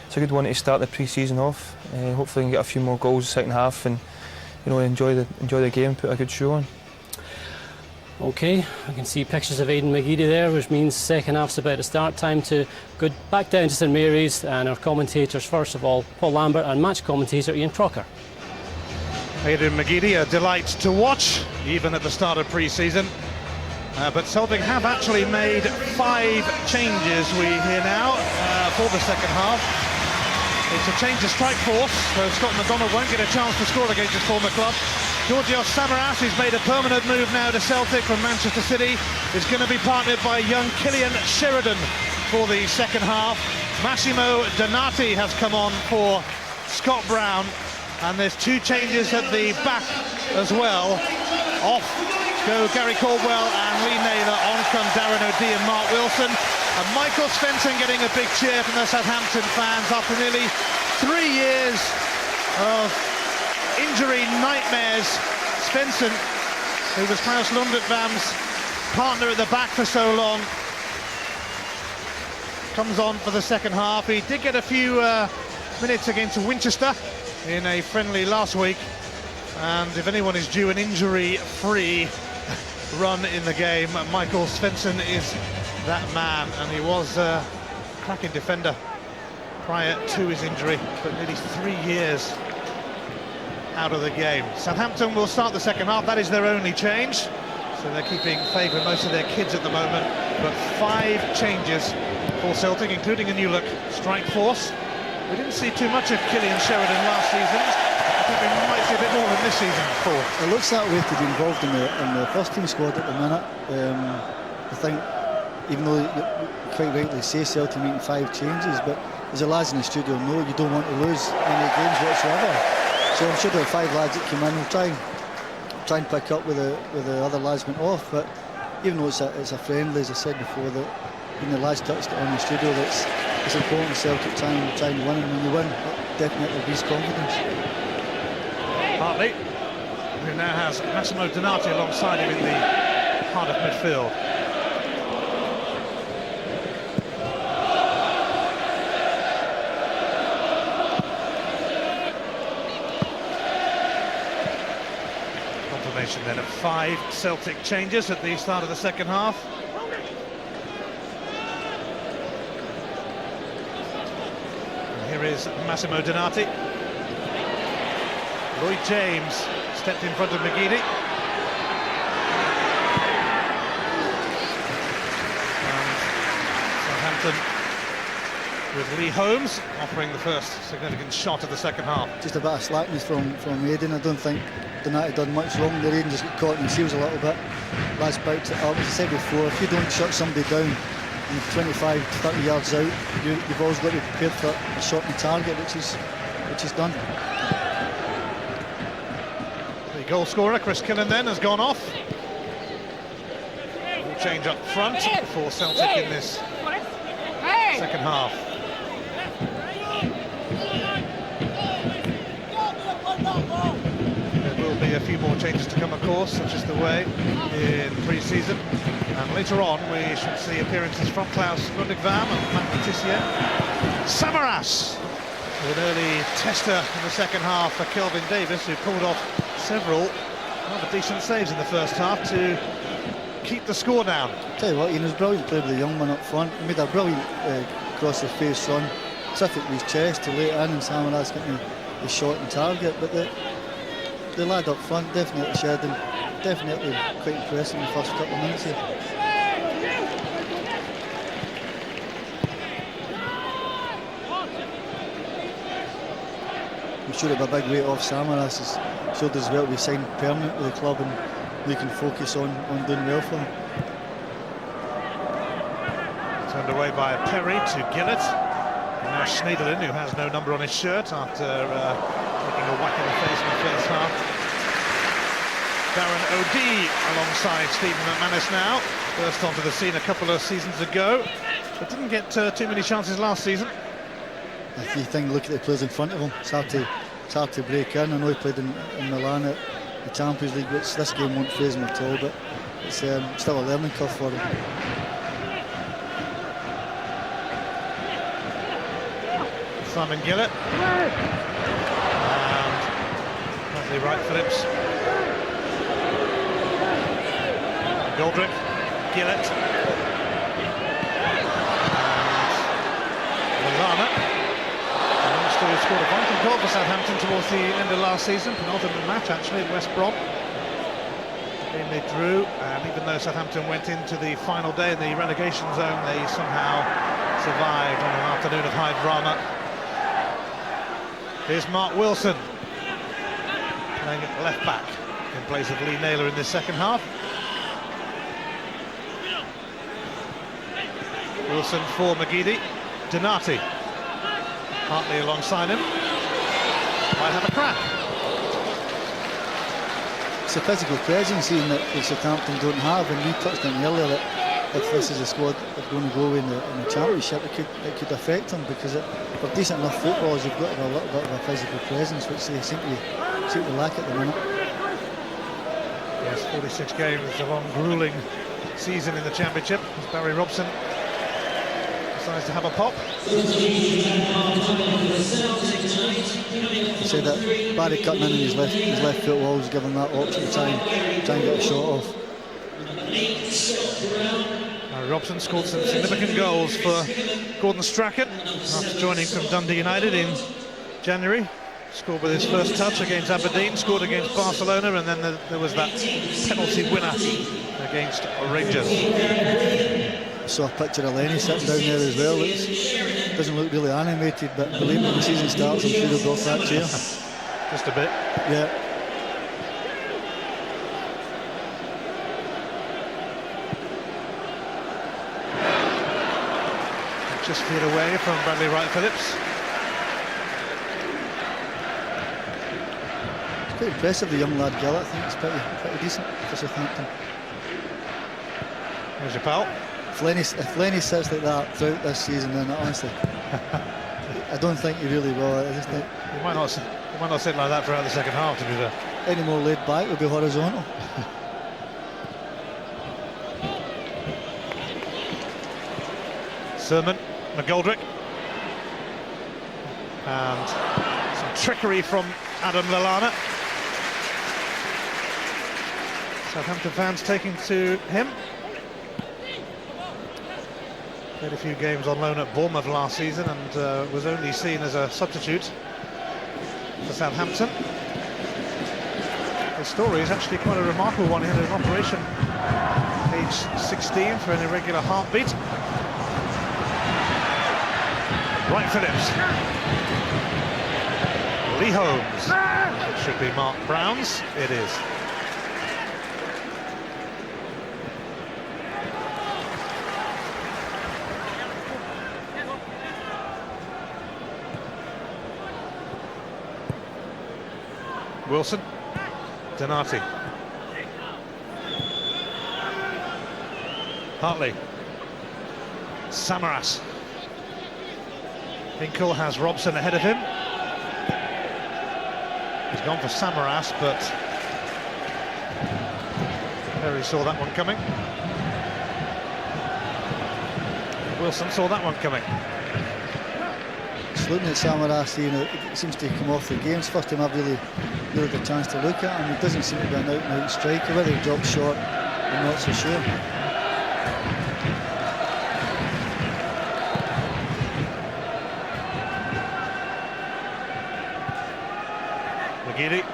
it's a good one to start the pre-season off. Hopefully we can get a few more goals in the second half, and you know, enjoy the game, put a good show on. Okay, I can see pictures of Aidan McGeady there, which means second half's about to start. Time to go back down to St Mary's, and our commentators, first of all, Paul Lambert, and match commentator Ian Crocker. Aidan McGeady, a delight to watch, even at the start of pre-season. But Celtic have actually made 5 changes, we hear now, for the second half. It's a change of strike force, so Scott McDonald won't get a chance to score against his former club. Georgios Samaras, who's made a permanent move now to Celtic from Manchester City, is going to be partnered by young Killian Sheridan for the second half. Massimo Donati has come on for Scott Brown, and there's 2 changes at the back as well. Off go Gary Caldwell and Lee Naylor, on come Darren O'Dea and Mark Wilson. And Michael Svensson getting a big cheer from the Southampton fans after nearly 3 years of injury nightmares. Svensson who was Klaus Lundekvam's partner at the back for so long, comes on for the second half. He did get a few minutes against Winchester in a friendly last week, and if anyone is due an injury-free run in the game, Michael Svensson is that man, and he was a cracking defender prior to his injury, but nearly 3 years out of the game. Southampton will start the second half. That is their only change, so they're keeping faith with most of their kids at the moment, but 5 changes for Celtic, including a new look strike force. We didn't see too much of Killian Sheridan last season. I think we might see a bit more of him this season, Paul. It looks that way to be involved in the first team squad at the minute. I think, even though you quite rightly say Celtic making 5 changes, but as the lads in the studio know, you don't want to lose any games whatsoever. So I'm sure there are 5 lads that came in will try and pick up with the other lads went off. But even though it's a friendly, as I said before, that when the lads touched it on the studio, that it's important Celtic trying to win, and when you win, it definitely boosts confidence. Hartley, who now has Massimo Donati alongside him in the heart of midfield. Confirmation then of 5 Celtic changes at the start of the second half. Here is Massimo Donati. Lloyd James stepped in front of McGeady. And Southampton with Lee Holmes offering the first significant shot of the second half. Just a bit of slackness from Aiden. I don't think Donati done much wrong there. Aiden just got caught in his heels a little bit. Lads picked it up. As I said before, if you don't shut somebody down 25 to 30 yards out, you've always got to be prepared for a shot on target, which is done. The goal scorer, Chris Killen, then has gone off. We'll change up front for Celtic in this second half. There will be a few more changes to come, of course, such as the way in pre-season. And later on, we should see appearances from Klaus Lundekvam and Matt Letizia. Samaras, with an early tester in the second half for Kelvin Davis, who pulled off several rather decent saves in the first half to keep the score down. Tell you what, Ian was brilliant play with the young man up front. He made a brilliant cross the face on, terrific with his chest to lay it in, and Samaras getting the shot and target. But the lad up front, definitely Sheridan, definitely quite impressive in the first couple of minutes here. I'm sure it'll be a big weight off Samaras' shoulders as well to be signed permanent with the club, and we can focus on doing well for him. Turned away by Perry to Gillett. And now Schneiderlin, who has no number on his shirt after taking a whack in the face in the first half. Darren O'Dea alongside Stephen McManus now. First onto the scene a couple of seasons ago, but didn't get too many chances last season. If you look at the players in front of him, it's hard to break in. I know he played in Milan at the Champions League, which this game won't phase him at all, but it's still a learning curve for him. Simon Gillett. And Bradley Wright-Phillips. Goldrick, Gillett. And Lallana. Who scored a vital goal for Southampton towards the end of last season, penultimate match actually at West Brom. Game they drew, and even though Southampton went into the final day in the relegation zone, they somehow survived on an afternoon of high drama. Here's Mark Wilson playing at left back in place of Lee Naylor in this second half. Wilson for McGeady. Donati. Hartley alongside him. Might have a crack. It's a physical presence Ian, that Southampton don't have, and we touched on earlier that if this is a squad that's going to go in the Championship, it could affect them, because for decent enough footballers, you've got to have a little bit of a physical presence, which they seem to lack at the minute. Yes, 46 games, a long, gruelling season in the Championship. As Barry Robson decides to have a pop. He said that Barry cutting in his left foot was given that option to try and get a shot off. Robson scored some significant goals for Gordon Strachan after joining from Dundee United in January. Scored with his first touch against Aberdeen, scored against Barcelona, and then there was that penalty winner against Rangers. I saw a picture of Lenny sitting down there as well. It doesn't look really animated, but believe me, when the season starts, I'm sure he'll go off that chair. Just a bit. Yeah. Just feet away from Bradley Wright-Phillips. It's quite impressive, the young lad Gill. I think it's pretty decent for Southampton. Here's your pal. If Lenny sits like that throughout this season, then honestly, I don't think he really will. I just think he might not sit like that throughout the second half, to be fair. Any more laid back would be horizontal. Sermon, McGoldrick, and some trickery from Adam Lallana. Southampton fans taking to him. Played a few games on loan at Bournemouth last season and was only seen as a substitute for Southampton. His story is actually quite a remarkable one. He had an operation age 16 for an irregular heartbeat. Wright-Phillips. Lee Holmes. It should be Mark Brown's. It is. Wilson. Donati. Hartley. Samaras. Hinkle has Robson ahead of him. He's gone for Samaras, but Perry saw that one coming. Wilson saw that one coming. Just looking at Samaras, you know, it seems to come off the games. First time I've really had a chance to look at him. He doesn't seem to be an out-and-out striker. Whether he drops short, I'm not so sure. McGeady.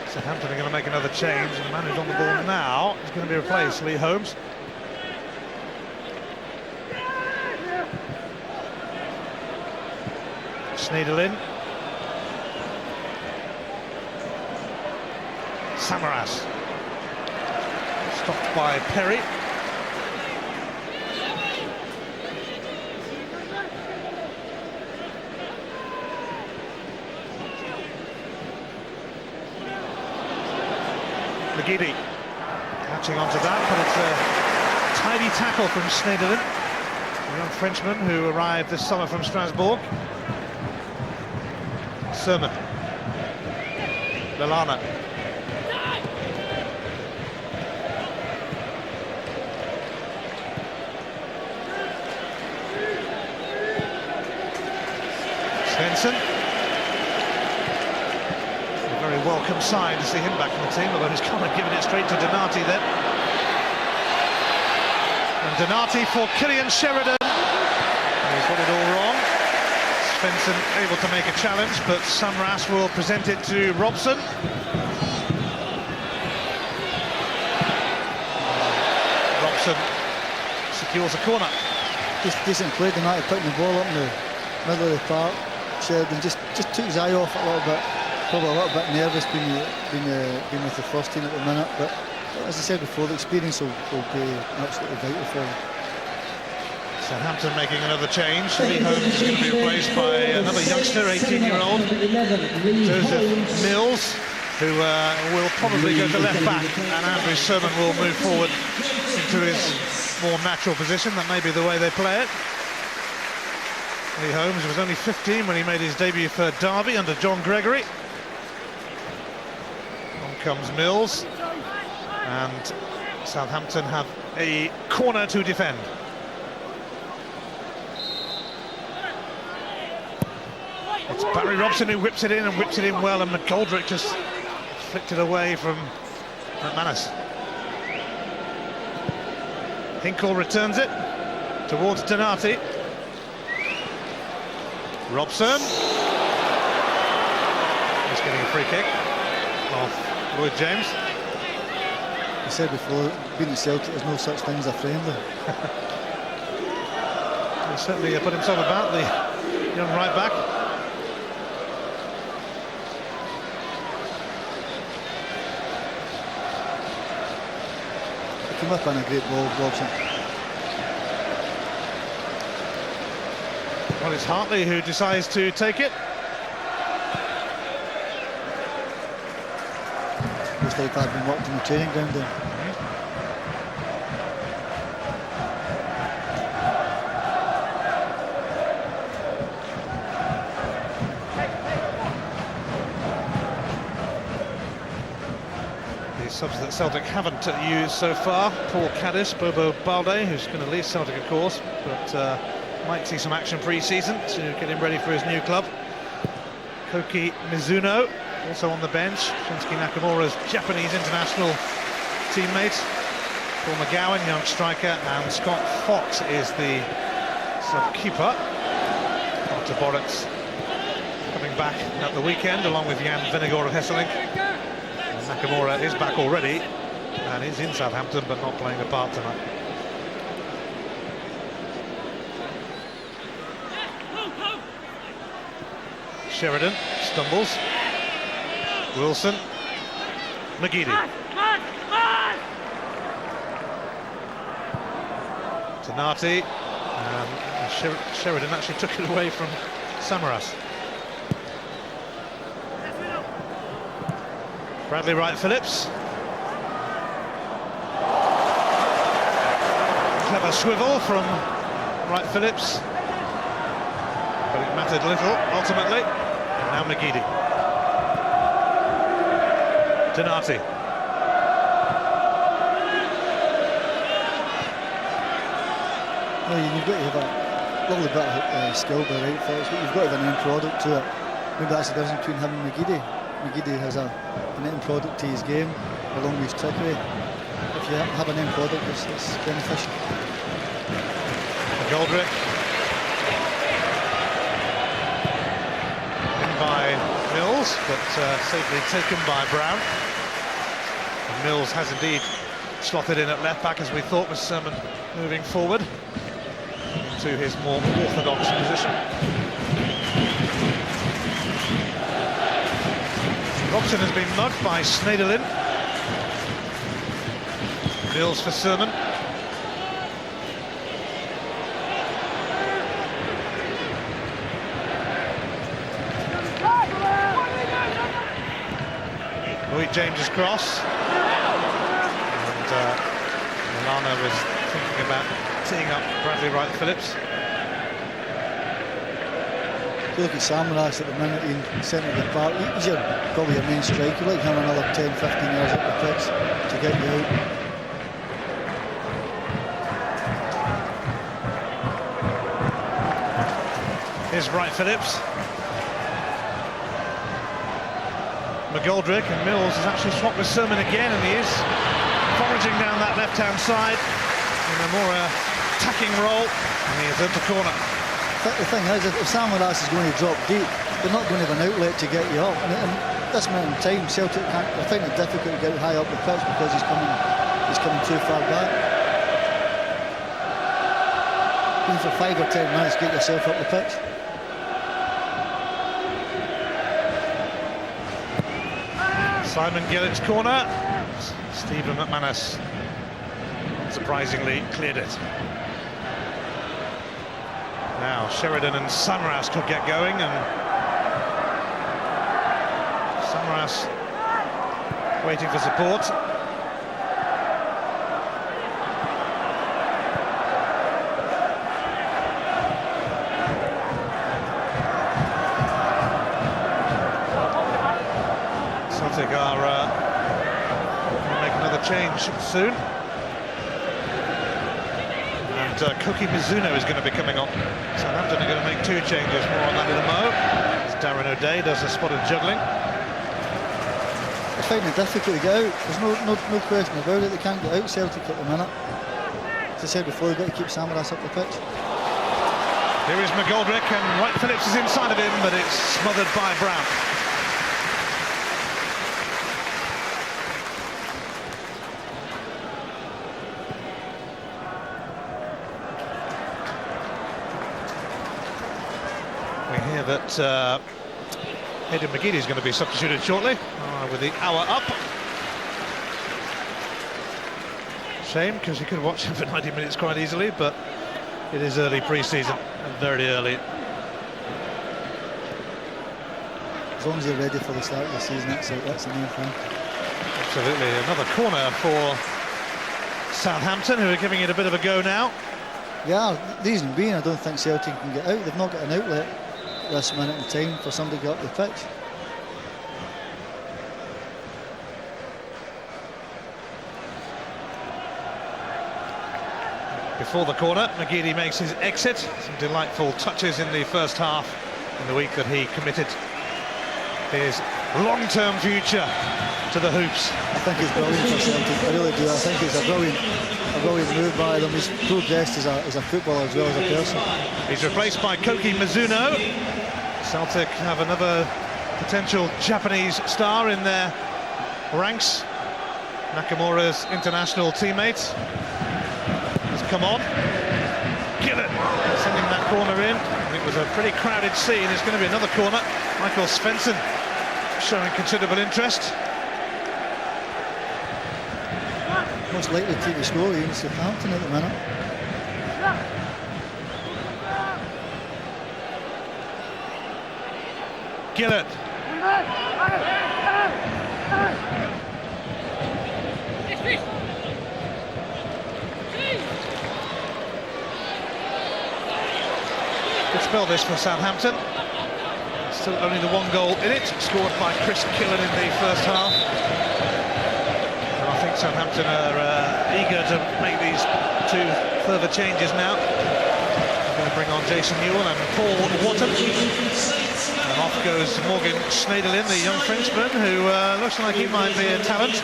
Southampton are going to make another change, and the man who's on the ball now is going to be replaced, Lee Holmes. Sneijderlin. Samaras. Stopped by Perry. McGeady catching onto that, but it's a tidy tackle from Sneijderlin, a young Frenchman who arrived this summer from Strasbourg. Sermon. Lallana. Svensson. Very welcome sign to see him back in the team, although he's kind of given it straight to Donati then. And Donati for Killian Sheridan. He's got it all wrong. Svensson able to make a challenge, but Samaras will present it to Robson. Robson secures a corner. Just decent play, Donati putting the ball up in the middle of the park. Sheridan just took his eye off it a little bit. Probably a little bit nervous being with the first team at the minute, but as I said before, the experience will be absolutely vital for him. Southampton making another change. Lee Holmes is going to be replaced by another youngster, 18-year-old Joseph Mills, who will probably go to left back, and Andrew Sermon will move forward into his more natural position. That may be the way they play it. Lee Holmes was only 15 when he made his debut for Derby under John Gregory. On comes Mills, and Southampton have a corner to defend. It's Barry Robson who whips it in, and whips it in well, and McGoldrick just flicked it away from McManus. Hinkle returns it towards Donati. Robson. Just getting a free kick off Lloyd James. I said before, being at Celtic, there's no such thing as a friendly. He certainly put himself about, the young right back. He came up on a great ball, Robson. Well, it's Hartley who decides to take it. Looks like I've been worked in the training ground there. The subs that Celtic haven't used so far: Paul Caddis, Bobo Balde, who's going to leave Celtic, of course, but might see some action pre-season to get him ready for his new club. Koki Mizuno also on the bench, Shinsuke Nakamura's Japanese international teammate. Paul McGowan, young striker, and Scott Fox is the sub-keeper. After Boruts coming back at the weekend, along with Jan Vennegoor of Hesselink. And Nakamura is back already, and is in Southampton, but not playing a part tonight. Sheridan stumbles. Wilson. McGeady. Donati. And Sheridan actually took it away from Samaras. Bradley Wright-Phillips. Clever swivel from Wright-Phillips, but it mattered little ultimately. Now McGeady. Donati. Well, you've got to have a lovely bit of skill by Wright-Phillips, but you've got to have an end product to it. Maybe that's the difference between him and McGeady. McGeady has an end product to his game, along with his trickery. If you have an end product, it's beneficial. McGoldrick. By Mills, but safely taken by Brown. And Mills has indeed slotted in at left back, as we thought, with Sermon moving forward to his more orthodox position. Robson has been mugged by Schneiderlin. Mills for Sermon. Lloyd James's cross, and Milana was thinking about teeing up Bradley Wright-Phillips. If you look at Samaras at the minute in the centre of the park, he's probably your main striker, like him another 10-15 yards up the pitch to get you out. Here's Wright-Phillips. McGoldrick, and Mills has actually swapped with Sermon again, and he is foraging down that left-hand side in a more attacking role, and he has earned a corner. The thing is, if Samaras is going to drop deep, they're not going to have an outlet to get you up. And this minute in time, Celtic can't. They're finding it difficult to get high up the pitch because he's coming too far back. Even for 5 or 10 minutes, get yourself up the pitch. Simon Gillick's corner. Stephen McManus surprisingly cleared it. Now Sheridan and Samaras could get going, and Samaras waiting for support. Celtic are going to make another change soon. And Koki Mizuno is going to be coming on. Southampton are going to make 2 changes. More on that in a mo. As Darren O'Day does a spot of juggling. It's finding it difficult to get out. There's no question about it. They can't get out, Celtic, at the minute. As I said before, they've got to keep Samaras up the pitch. Here is McGoldrick, and Wright Phillips is inside of him, but it's smothered by Brown. We hear that Aidan McGeady is going to be substituted shortly, with the hour up. Shame, because you could watch him for 90 minutes quite easily, but it is early pre-season, and very early. As long as they're ready for the start of the season, that's the main thing. Absolutely. Another corner for Southampton, who are giving it a bit of a go now. Yeah, the reason being, I don't think Celtic can get out. They've not got an outlet this minute in time for somebody to get up the pitch. Before the corner, McGeady makes his exit. Some delightful touches in the first half in the week that he committed his long-term future to the hoops. I think it's brilliant for Celtic, I really do. I think it's a brilliant move by them. He's progressed as a footballer as well as a person. He's replaced by Koki Mizuno. Celtic have another potential Japanese star in their ranks. Nakamura's international teammate has come on. Gillett sending that corner in. It was a pretty crowded scene. It's going to be another corner. Michael Svensson showing considerable interest. Most likely to take the score against Southampton at the minute. Gillett. Good spell this for Southampton. Still only the 1 goal in it, scored by Chris Killen in the first half. And I think Southampton are eager to make these 2 further changes now. They're going to bring on Jason Newell and Paul Watton. And off goes Morgan Schneiderlin, the young Frenchman, who looks like he might be a talent.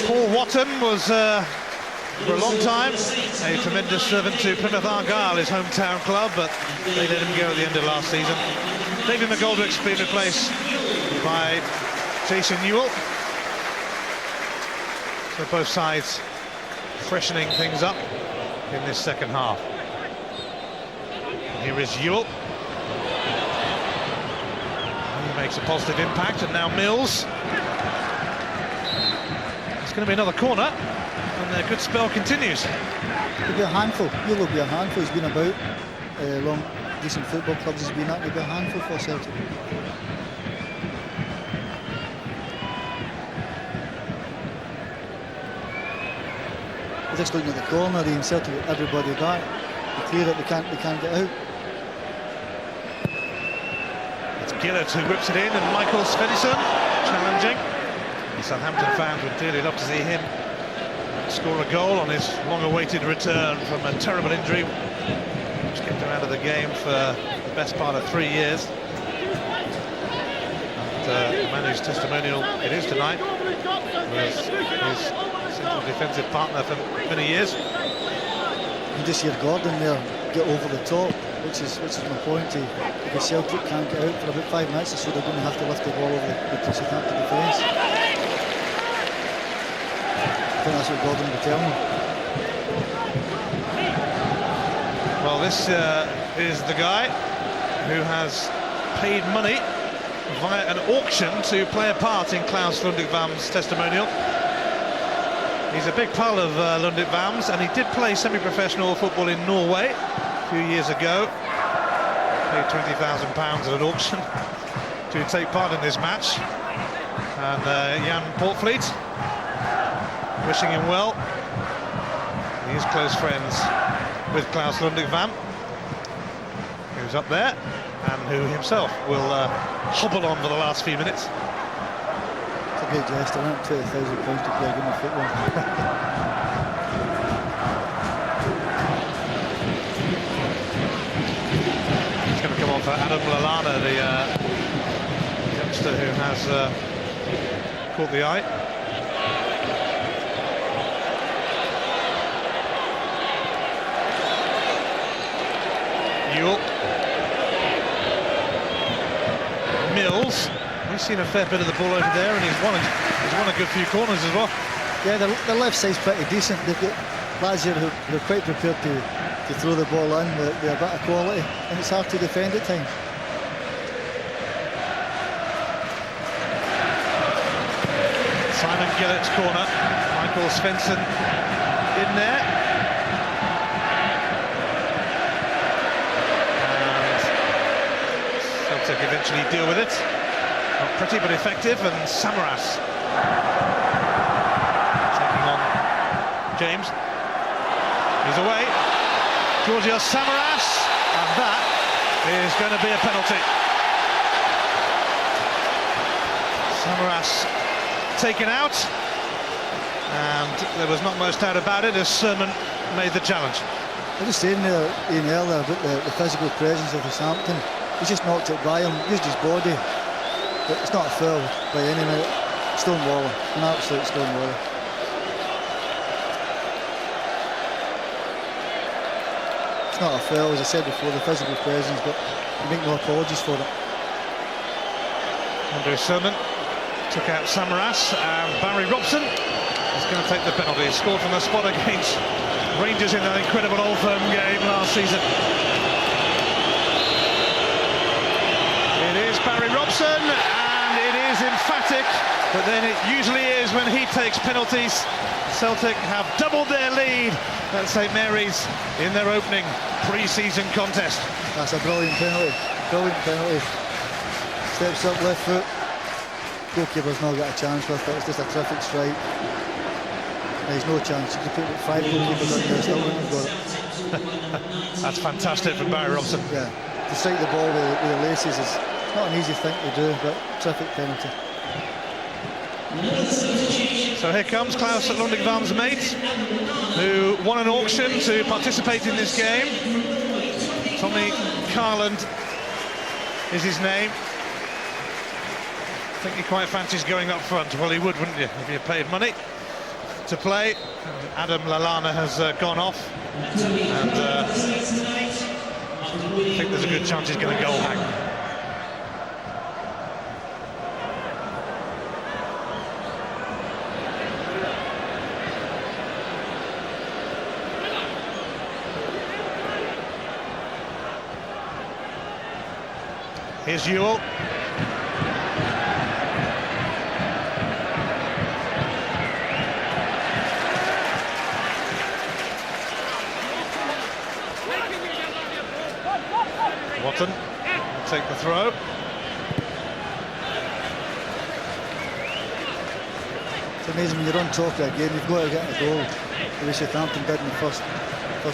Paul Watton was, for a long time, a tremendous servant to Plymouth Argyle, his hometown club, but they let him go at the end of last season. David McGoldrick's been replaced by Jason Newell. So both sides freshening things up in this second half. Here is Newell. He makes a positive impact, and now Mills. It's going to be another corner, and their good spell continues. He'll be a handful. Newell will be a handful. He's been about long, decent football clubs. He's been at. He'll be a handful for Celtic. Just looking at the corner, and Celtic everybody back. They clear it. They can't get out. It's Gillett who whips it in, and Michael Svensson challenging. The Southampton fans would dearly love to see him score a goal on his long-awaited return from a terrible injury, which kept him out of the game for the best part of 3 years. And the man whose testimonial it is tonight was his central defensive partner for many years. You just hear Gordon there get over the top, which is my point. Because Celtic can't get out for about 5 minutes or so, they're going to have to lift the ball over the Southampton defence. I think that's what Gordon will tell me. Well, this is the guy who has paid money via an auction to play a part in Klaus Lundekvam's testimonial. He's a big pal of Lundekvam's, and he did play semi-professional football in Norway a few years ago. Paid £20,000 at an auction to take part in this match. And Jan Portfleet wishing him well. He is close friends with Klaus Lundekvam, who's up there and who himself will hobble on for the last few minutes. great gesture. I went £20,000 to play a game of football. It's going to come on for Adam Lallana, the youngster who has caught the eye. Newell. Mills. He's seen a fair bit of the ball over there, and he's won a good few corners as well. Yeah, the left side's pretty decent. They've got lads here who are quite prepared to throw the ball in with a bit of quality, and it's hard to defend at times. Simon Gillett's corner. Michael Svensson in there. And Celtic eventually deal with it. Not pretty, but effective. And Samaras taking on James. He's away. Georgios Samaras. And that is going to be a penalty. Samaras taken out, and there was not much doubt about it as Sermon made the challenge. I was saying there, Ian, earlier about the physical presence of Southampton. He just knocked it by him, used his body, but it's not a foul by any minute. Stonewaller, an absolute stonewaller. It's not a foul, as I said before, the physical presence, but I make no apologies for it. Andrew Sermon took out Samaras, and Barry Robson is going to take the penalty. He scored from the spot against Rangers in that incredible Old Firm game last season. It is Barry Robson, and it is emphatic, but then it usually is when he takes penalties. Celtic have doubled their lead at St Mary's in their opening pre-season contest. That's a brilliant penalty, Steps up left foot. Goalkeeper's not got a chance with it. It's just a terrific strike. There's no chance. You could put 5 goalkeepers on there, still wouldn't have got it. That's fantastic from Barry Robson. Yeah, to strike the ball with the laces is not an easy thing to do, but terrific penalty. So here comes Klaus Lundingvarm's mate, who won an auction to participate in this game. Tommy Carland is his name. I think he quite fancies going up front. Well, he would, wouldn't you, if you paid money to play. Adam Lallana has gone off, and I think there's a good chance he's going to goal back. Here's Ewell. Watson will take the throw. It's amazing when you're on top of a game, you've got to get a goal. The way Southampton did in the first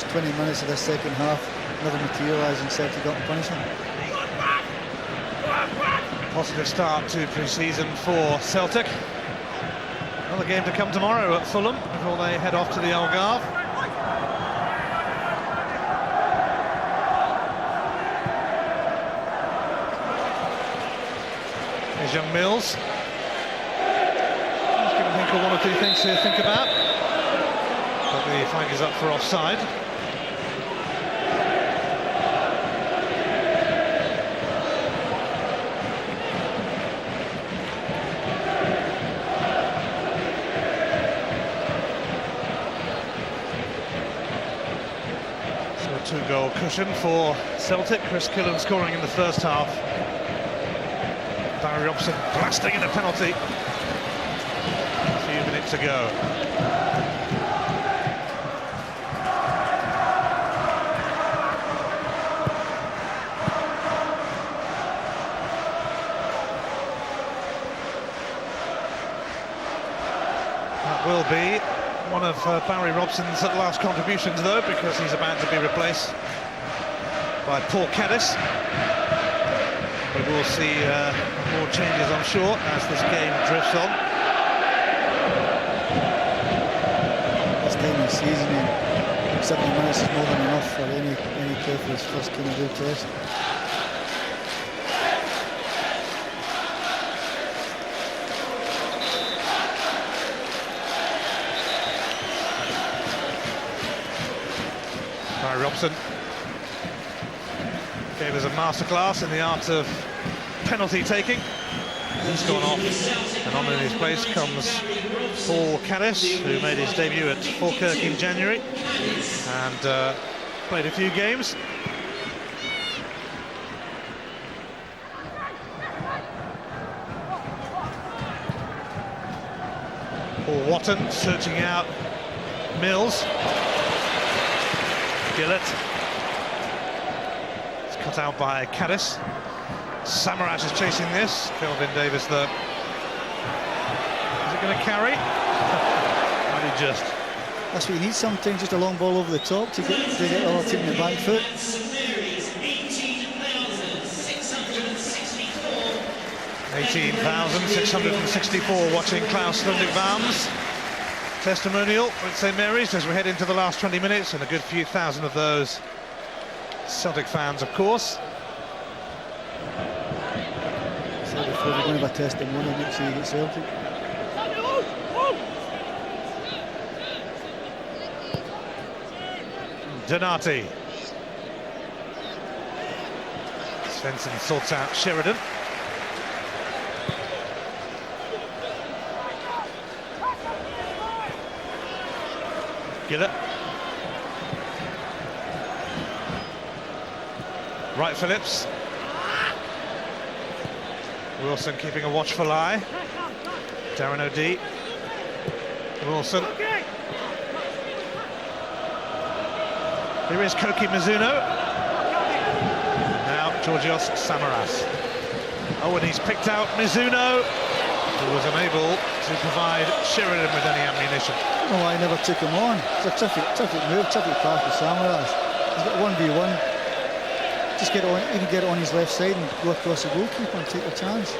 20 minutes of this second half, never materialised and Celtic got the punishment. Positive start to pre-season for Celtic. Another game to come tomorrow at Fulham before they head off to the Algarve. Here's young Mills. He's going to think of 1 or 2 things to think about. But the flag is up for offside. So a 2-goal cushion for Celtic. Chris Killen scoring in the first half. Barry Robson blasting in a penalty. A few minutes ago. That will be one of Barry Robson's last contributions, though, because he's about to be replaced by Paul Caddis. We will see more changes, I'm sure, as this game drifts on. season, and 70 minutes is more than enough for any player for his first kind of real test. Barry Robson gave us a masterclass in the art of penalty taking. He's gone off, and on in his place comes Paul Caddis, who made his debut at Falkirk in January and played a few games. Paul Watton searching out Mills. Gillett. It's cut out by Caddis. Samaras is chasing this. Kelvin Davis, though. Is it going to carry? Only just. That's what you need sometimes, just a long ball over the top to get the other team in the back foot. 18,664 watching Klaus Lundekvam's testimonial at St Mary's as we head into the last 20 minutes, and a good few thousand of those Celtic fans, of course. So before we're going to have a testimonial next year against Celtic. Donati. Svensson sorts out Sheridan. Gillett. Wright Phillips. Wilson keeping a watchful eye. Darren O'Dea. Wilson. Here is Koki Mizuno. Now Georgios Samaras. Oh, and he's picked out Mizuno, who was unable to provide Sheridan with any ammunition. I don't know why he never took him on. It's a terrific move, terrific pass for Samaras. He's got 1v1. Just get on, even get it on his left side and go across the goalkeeper and take a chance.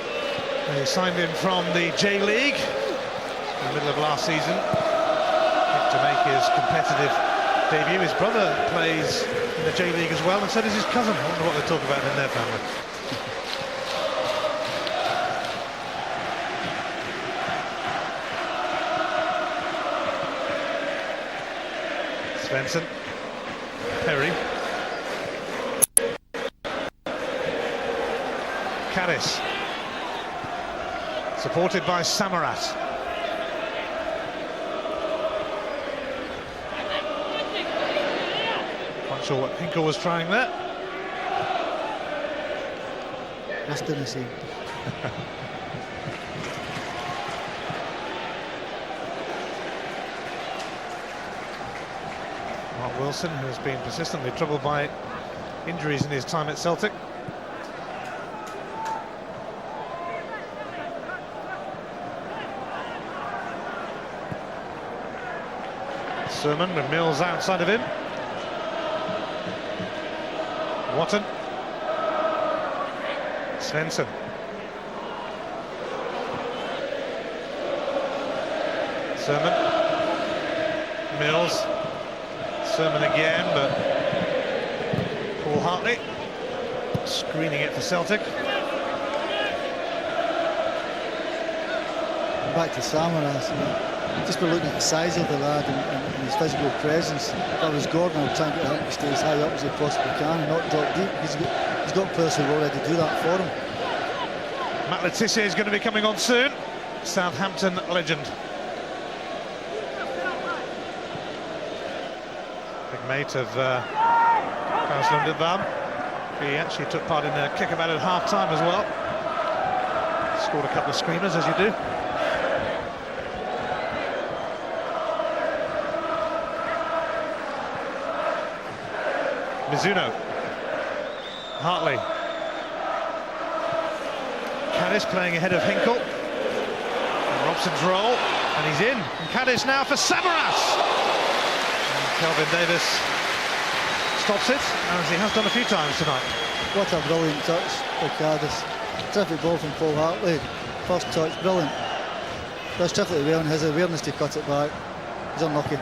He signed him from the J-League in the middle of last season to make his competitive debut. His brother plays in the J-League as well, and so does his cousin. I wonder what they talk about in their family. Svensson. Perry. Caddis. Supported by Samaras. Not sure what Hinkle was trying there. That's didn't see. Mark Wilson, who has been persistently troubled by injuries in his time at Celtic. Sermon with Mills outside of him. Watton. Svensson. Sermon. Mills. Sermon again, but Paul Hartley screening it for Celtic. Back to Samaras. Just by looking at the size of the lad and his physical presence, if I was Gordon, I would try and get him to stay as high up as he possibly can and not drop deep. He's got players who already do that for him. Matt Le Tissier is going to be coming on soon. Southampton legend. Big mate of Klaus Lundekvam. He actually took part in a kickabout at half-time as well. Scored a couple of screamers, as you do. Mizuno. Hartley. Caddis playing ahead of Hinkle. And Robson's roll, and he's in. And Caddis now for Samaras. And Kelvin Davis stops it, as he has done a few times tonight. What a brilliant touch by Caddis. Terrific ball from Paul Hartley. First touch, brilliant. Does terrifically well, and has awareness to cut it back. He's unlucky.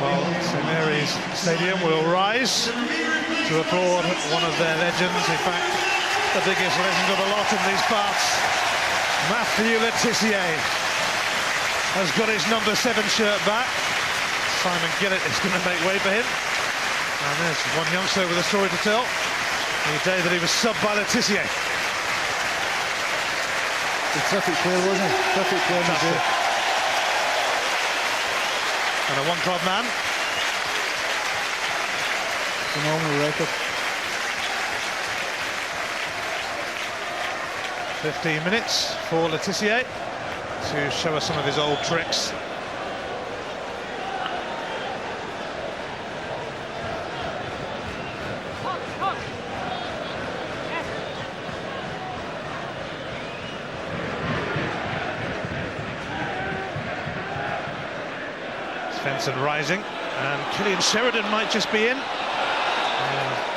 Well, St Mary's Stadium will rise to applaud one of their legends, in fact, the biggest legend of the lot in these parts. Matthew Le Tissier has got his number 7 shirt back. Simon Gillett is going to make way for him. And there's one youngster with a story to tell. The day that he was subbed by Le Tissier. A terrific player, wasn't he? Terrific player on the day. And a one-club man. Phenomenal record. 15 minutes for Le Tissier to show us some of his old tricks. Svensson rising, and Killian Sheridan might just be in.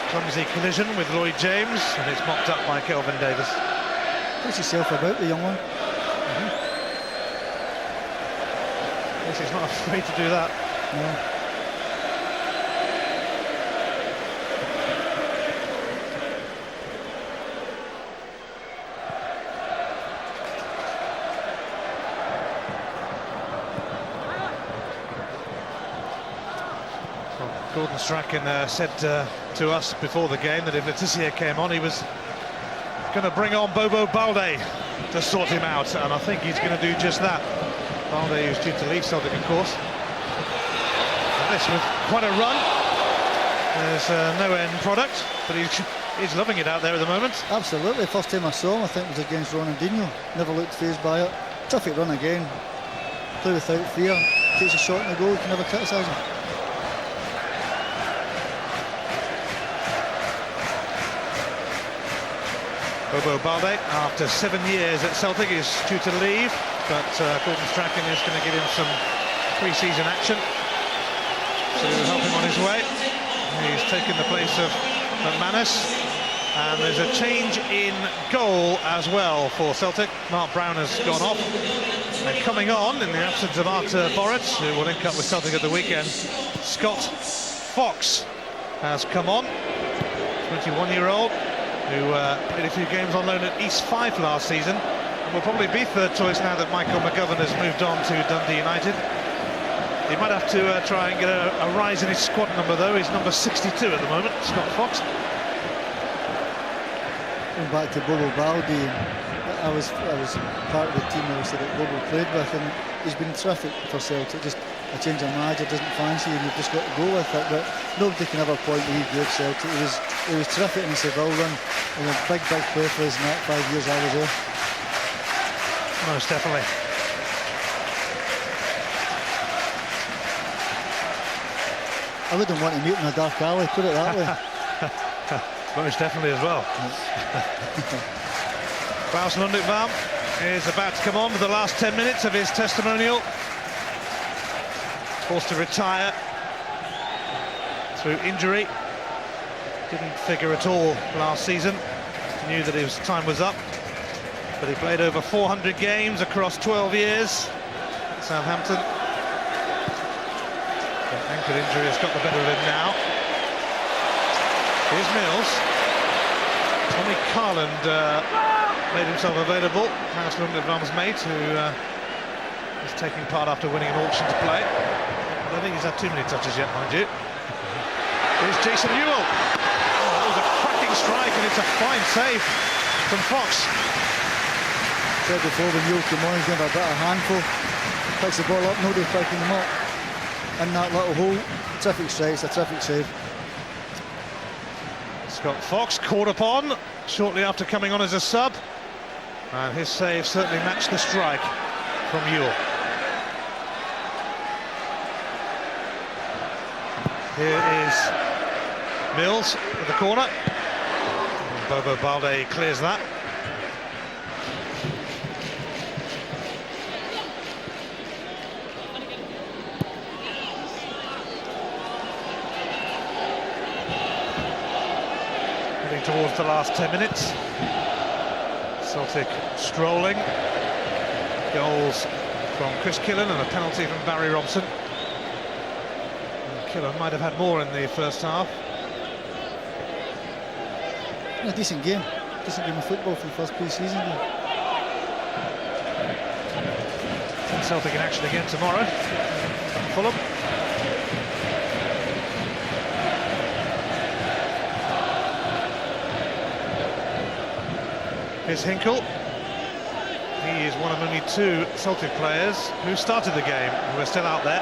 Clumsy collision with Lloyd James, and it's mopped up by Kelvin Davis. Puts himself about, the young one. Yes, he's not afraid to do that. No. Gordon Strachan said to us before the game that if Le Tissier came on, he was going to bring on Bobo Balde to sort him out, and I think he's going to do just that. Balde, who's due to leave Celtic, of course. And this was quite a run. There's no end product, but he's loving it out there at the moment. Absolutely. First time I saw him, I think, was against Ronaldinho. Never looked fazed by it. Terrific run again. Play without fear. Takes a shot in the goal. You can never criticise him. Bobo Balde, after 7 years at Celtic, is due to leave, but Gordon Strachan is going to give him some pre-season action to help him on his way. He's taken the place of McManus, and there's a change in goal as well for Celtic. Mark Brown has gone off, and coming on in the absence of Artur Boruc, who will link up with Celtic at the weekend, Scott Fox has come on, 21-year-old. Who played a few games on loan at East Fife last season, and will probably be third choice now that Michael McGovern has moved on to Dundee United. He might have to try and get a rise in his squad number, though. He's number 62 at the moment, Scott Fox. Going back to Bobo Balde, I was part of the team obviously that Bobo played with, and he's been terrific for Celtic. Just a change of manager doesn't fancy, and you've just got to go with it. But nobody can ever point that he gave Celtic. He was terrific in the Seville run, and a big play for us in that 5 years I was there. Most definitely. I wouldn't want to meet in a dark alley, put it that way. Most definitely as well. Klaus Lundekvam is about to come on for the last 10 minutes of his testimonial. Forced to retire through injury. Didn't figure at all last season. Knew that his time was up. But he played over 400 games across 12 years at Southampton. The ankle injury has got the better of him now. Here's Mills. Tommy Carland made himself available. Klaus Lundekvam's mate, who is taking part after winning an auction to play. I don't think he's had too many touches yet, mind you. Here's Jason Newell. Oh, that was a cracking strike, and it's a fine save from Fox. Said before, when Newell came on, he's going to have a bit of handful. Picks the ball up, nobody's picking him up. In that little hole, terrific strike, it's a terrific save. Scott Fox caught upon shortly after coming on as a sub, and his save certainly matched the strike from Newell. Here is Mills at the corner. And Bobo Balde clears that. Heading towards the last 10 minutes. Celtic strolling. Goals from Chris Killen and a penalty from Barry Robson. Killen might have had more in the first half. A decent game of football for the first pre-season game. Celtic in action again tomorrow. Fulham. Here's Hinkle. He is one of only 2 Celtic players who started the game, who are still out there.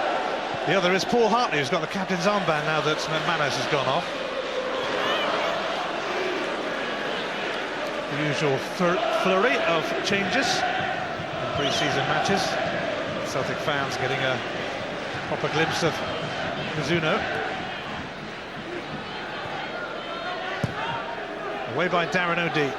The other is Paul Hartley, who's got the captain's armband now that McManus has gone off. The usual flurry of changes in pre-season matches. Celtic fans getting a proper glimpse of Mizuno. Away by Darren O'Dea.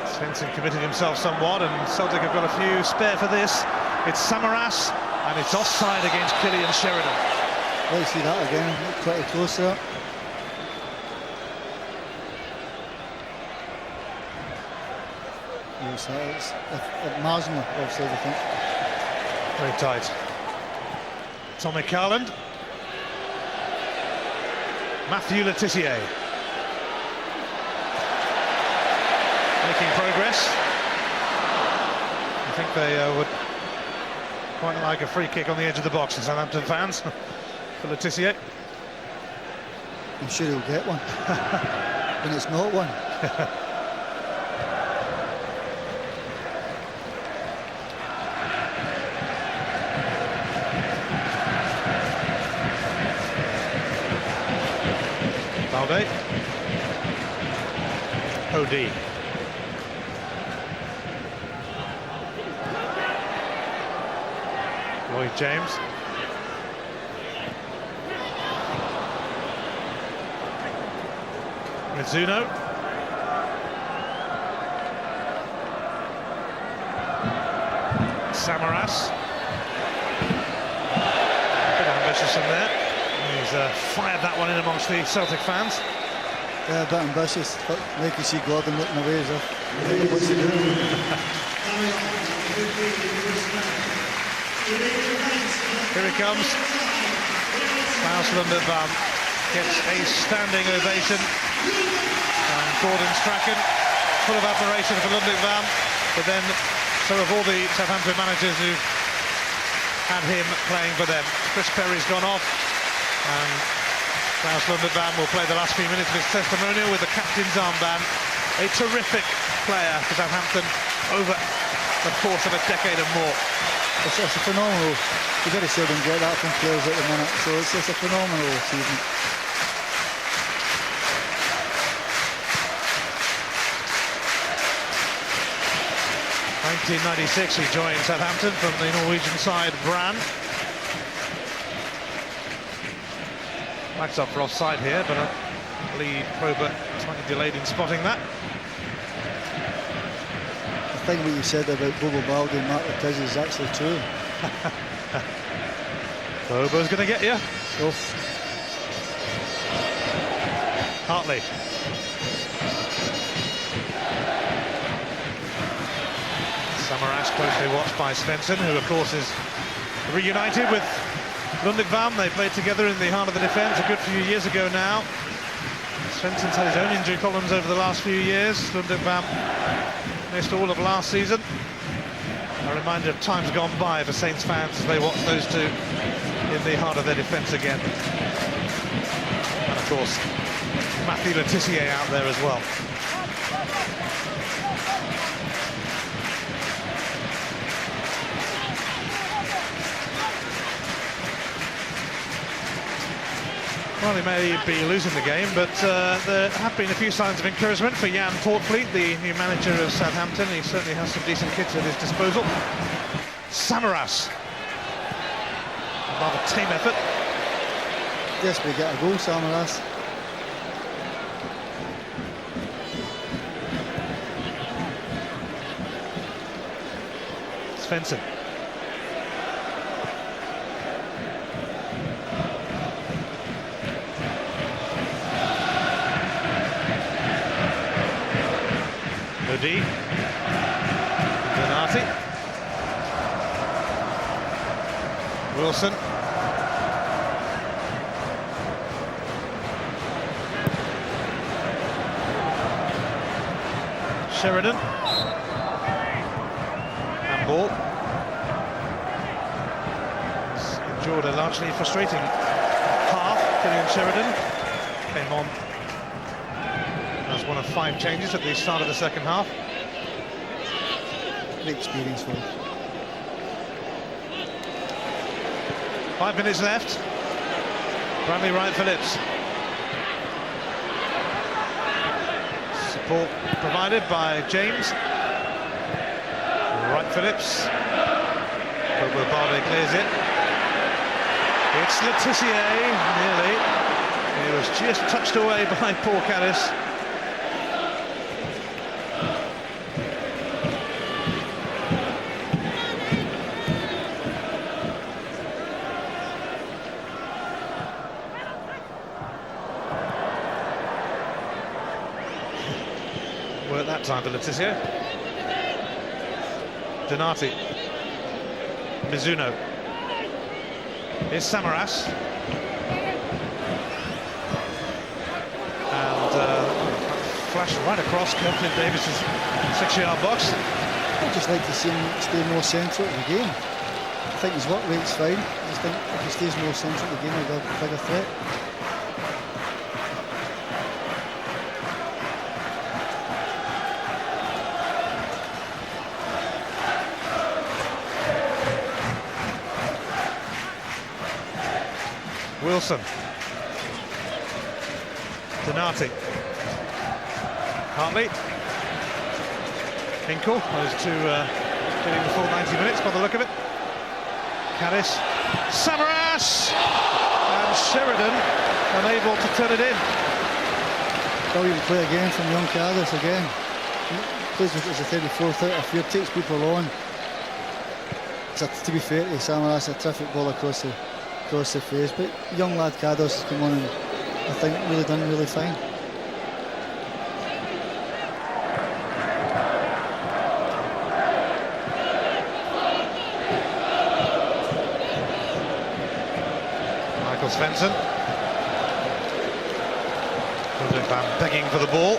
Svensson committed himself somewhat, and Celtic have got a few spare for this. It's Samaras, and it's offside against Killian Sheridan. Let's see that again, pretty close there. Yes, it's a marginal offside, I think. Very tight. Tommy Carland. Matthew Le Tissier. Making progress. I think they would quite like a free kick on the edge of the box, the Southampton fans, for Le Tissier. I'm sure he'll get one. When it's not one. Balde. O'Dea. Lloyd James. Mizuno. Samaras. A bit ambitious in there. He's fired that one in amongst the Celtic fans. Yeah, a bit ambitious, but like you see Gordon looking away as if what's he doing? Here he comes. Klaus Lunderbaum gets a standing ovation. And Gordon Strachan, full of admiration for Lunderbaum, but then so have all the Southampton managers who had him playing for them. Chris Perry's gone off, and Klaus Lunderbaum will play the last few minutes of his testimonial with the captain's armband. A terrific player for Southampton over the course of a decade and more. It's a phenomenal, you very seldom get that from players at the minute, so it's a phenomenal achievement. In 1996 he joined Southampton from the Norwegian side Brann. Flags up for offside here, but I believe Probert slightly delayed in spotting that. I think what you said about Bobo Baldi and Mark Letizia is actually true. Bobo's going to get you. Oh. Hartley. Samaras closely watched by Svensson, who of course is reunited with Lunderbaum. They played together in the heart of the defence a good few years ago now. Svensson's had his own injury problems over the last few years. Lunderbaum missed all of last season. A reminder of times gone by for Saints fans as they watch those two in the heart of their defence again. And of course, Matthew Le Tissier out there as well. Well, he may be losing the game, but there have been a few signs of encouragement for Jan Portfleet, the new manager of Southampton. He certainly has some decent kits at his disposal. Samaras. A rather tame effort. Yes, we get a goal, Samaras. Svensson. O'Dea. Donati. Wilson. Sheridan. Handball. He's endured a largely frustrating half. Killian Sheridan came on as one of 5 changes at the start of the second half. Great experience for him. 5 minutes left. Bradley Wright-Phillips. Support provided by James. Wright-Phillips. But Bardet clears it. It's Letitia, nearly. He was just touched away by Paul Caddis. At that time to Letitia. Donati. Mizuno. Here's Samaras. And flash right across Kelvin Davis's 6-yard box. I'd just like to see him stay more central to the game. I think his work rate's fine. I just think if he stays more central to the game, he'll be a bigger threat. Wilson. Donati. Hartley. Hinkle. Those two getting the full 90 minutes by the look of it. Caddis. Samaras! And Sheridan unable to turn it in. Brilliant play again from young Caddis again. Plays with, as I said before, without a fear, takes people on. To be fair to Samaras, a terrific ball across the face, but young lad Caddis has come on and I think really done really fine. Michael Svensson. Van begging for the ball.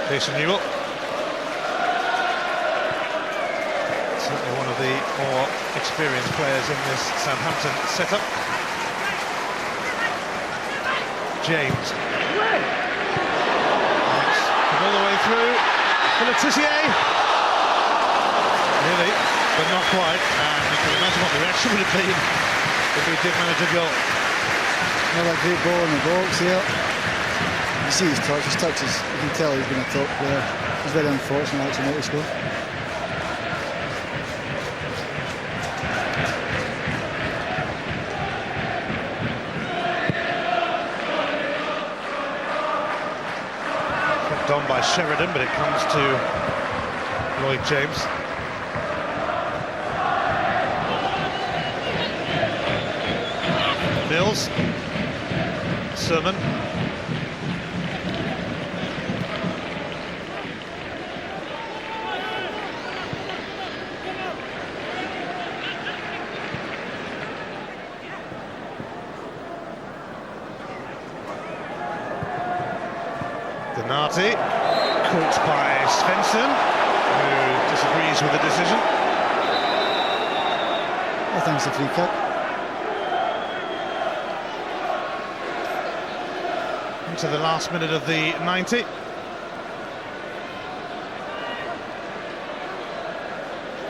Jason Newell. Certainly one of the more experienced players in this Southampton setup. James. All the way through for Letitia. Nearly, but not quite. And you can imagine what the reaction would have been if we did manage a goal. Another great ball in the box here. You see his touches, you can tell he's been a top player. He's very unfortunate actually not to score. Kept on by Sheridan, but it comes to Lloyd James. Mills. Sermon. Donati, caught by Svensson, who disagrees with the decision. I think it's a free kick. Into the last minute of the 90.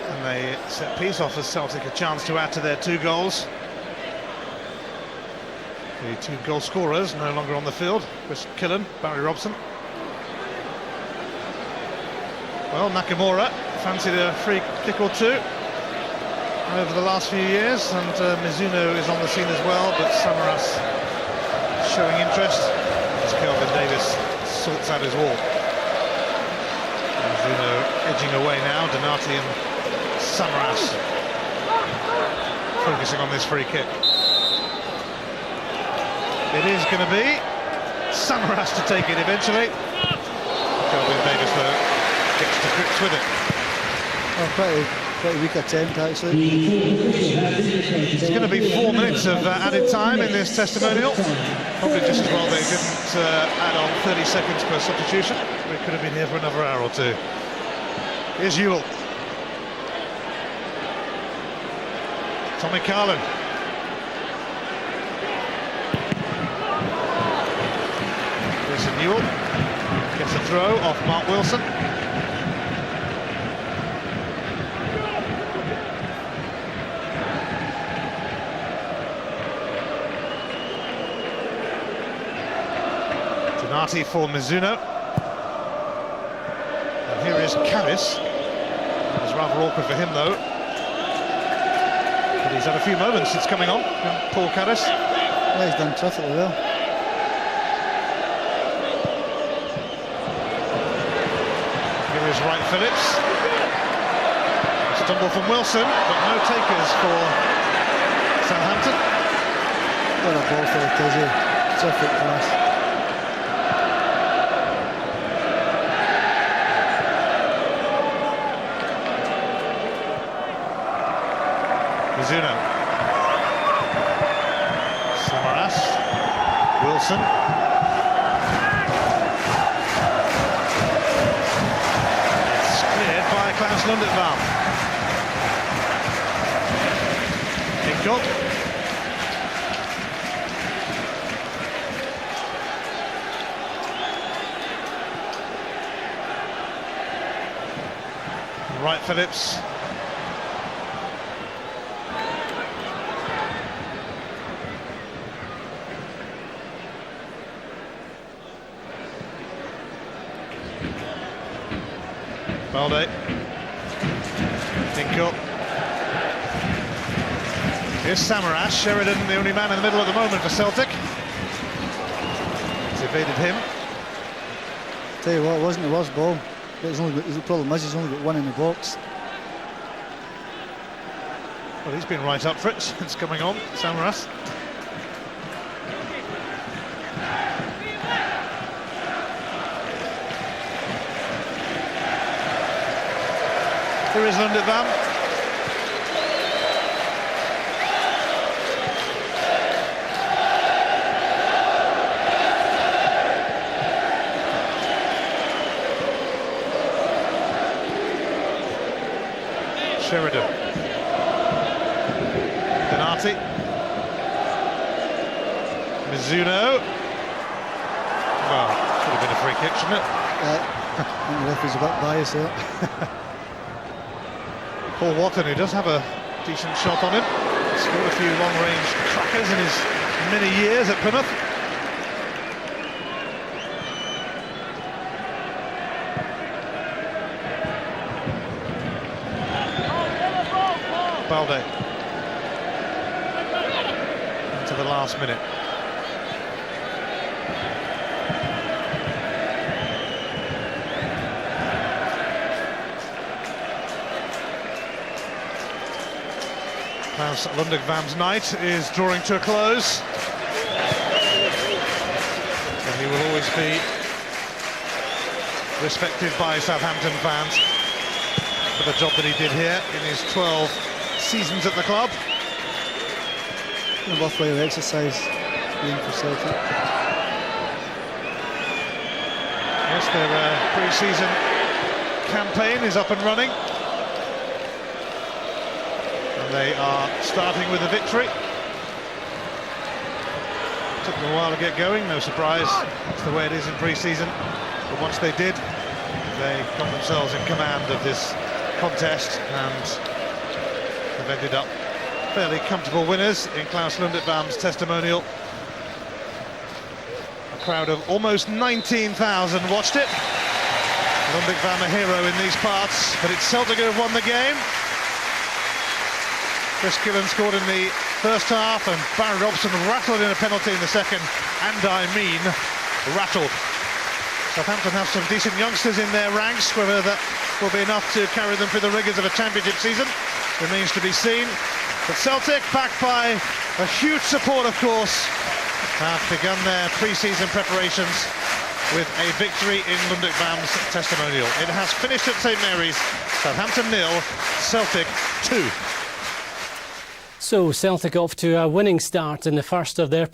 And they set piece offers Celtic a chance to add to their 2 goals. The 2 goal scorers no longer on the field. Chris Killen, Barry Robson. Well, Nakamura fancied a free kick or 2 over the last few years, and Mizuno is on the scene as well, but Samaras showing interest as Kelvin Davis sorts out his wall. Mizuno edging away now, Donati and Samaras focusing on this free kick. It is going to be Samaras to take it eventually. Kelvin Davis, though, gets to grips with it. Oh, pretty weak attempt, actually. It's going to be 4 minutes of added time in this testimonial. Probably just as well they didn't add on 30 seconds per substitution. We could have been here for another hour or two. Here's Ewell. Tommy Carlin. Here's Newell. Gets a throw off Mark Wilson. Donati for Mizuno. And here is Caris. That was rather awkward for him, though. But he's had a few moments since coming on, Paul Caris. Yeah, he's done terrifically well. Here is Wright Phillips. A stumble from Wilson, but no takers for Southampton. What a ball for Tizzy. Terrific pass. Mizuno. Samaras. Wilson. It's cleared by Klaus Lundetvam. Ingot. Wright Phillips. Balde. Dinko. Here's Samaras. Sheridan, the only man in the middle at the moment for Celtic. He's evaded him. Tell you what, it wasn't the worst ball. But the problem is he's only got one in the box. Well, he's been right up for it since coming on, Samaras. Here is Lundetvam. Sheridan. Donati. Mizuno. Well, should have been a free kick, shouldn't it? I think the referee's a bit biased there. Paul Watton, who does have a decent shot on him, scored a few long-range crackers in his many years at Plymouth. Balde into the last minute. Klaus Lundekvam's night is drawing to a close, and he will always be respected by Southampton fans for the job that he did here in his 12 seasons at the club. A worthwhile exercise being for Celtic. Yes, their pre-season campaign is up and running. They are starting with a victory. Took them a while to get going, no surprise. It's the way it is in pre-season. But once they did, they got themselves in command of this contest and have ended up fairly comfortable winners in Klaus Lundetvan's testimonial. A crowd of almost 19,000 watched it. Lundekvam a hero in these parts, but it's Celtic who have won the game. Chris Killen scored in the first half and Barry Robson rattled in a penalty in the second, and I mean rattled. Southampton have some decent youngsters in their ranks. Whether that will be enough to carry them through the rigours of a championship season remains to be seen. But Celtic, backed by a huge support, of course, have begun their pre-season preparations with a victory in Lundekbam's testimonial. It has finished at St Mary's, Southampton 0, Celtic 2. So Celtic off to a winning start in the first of their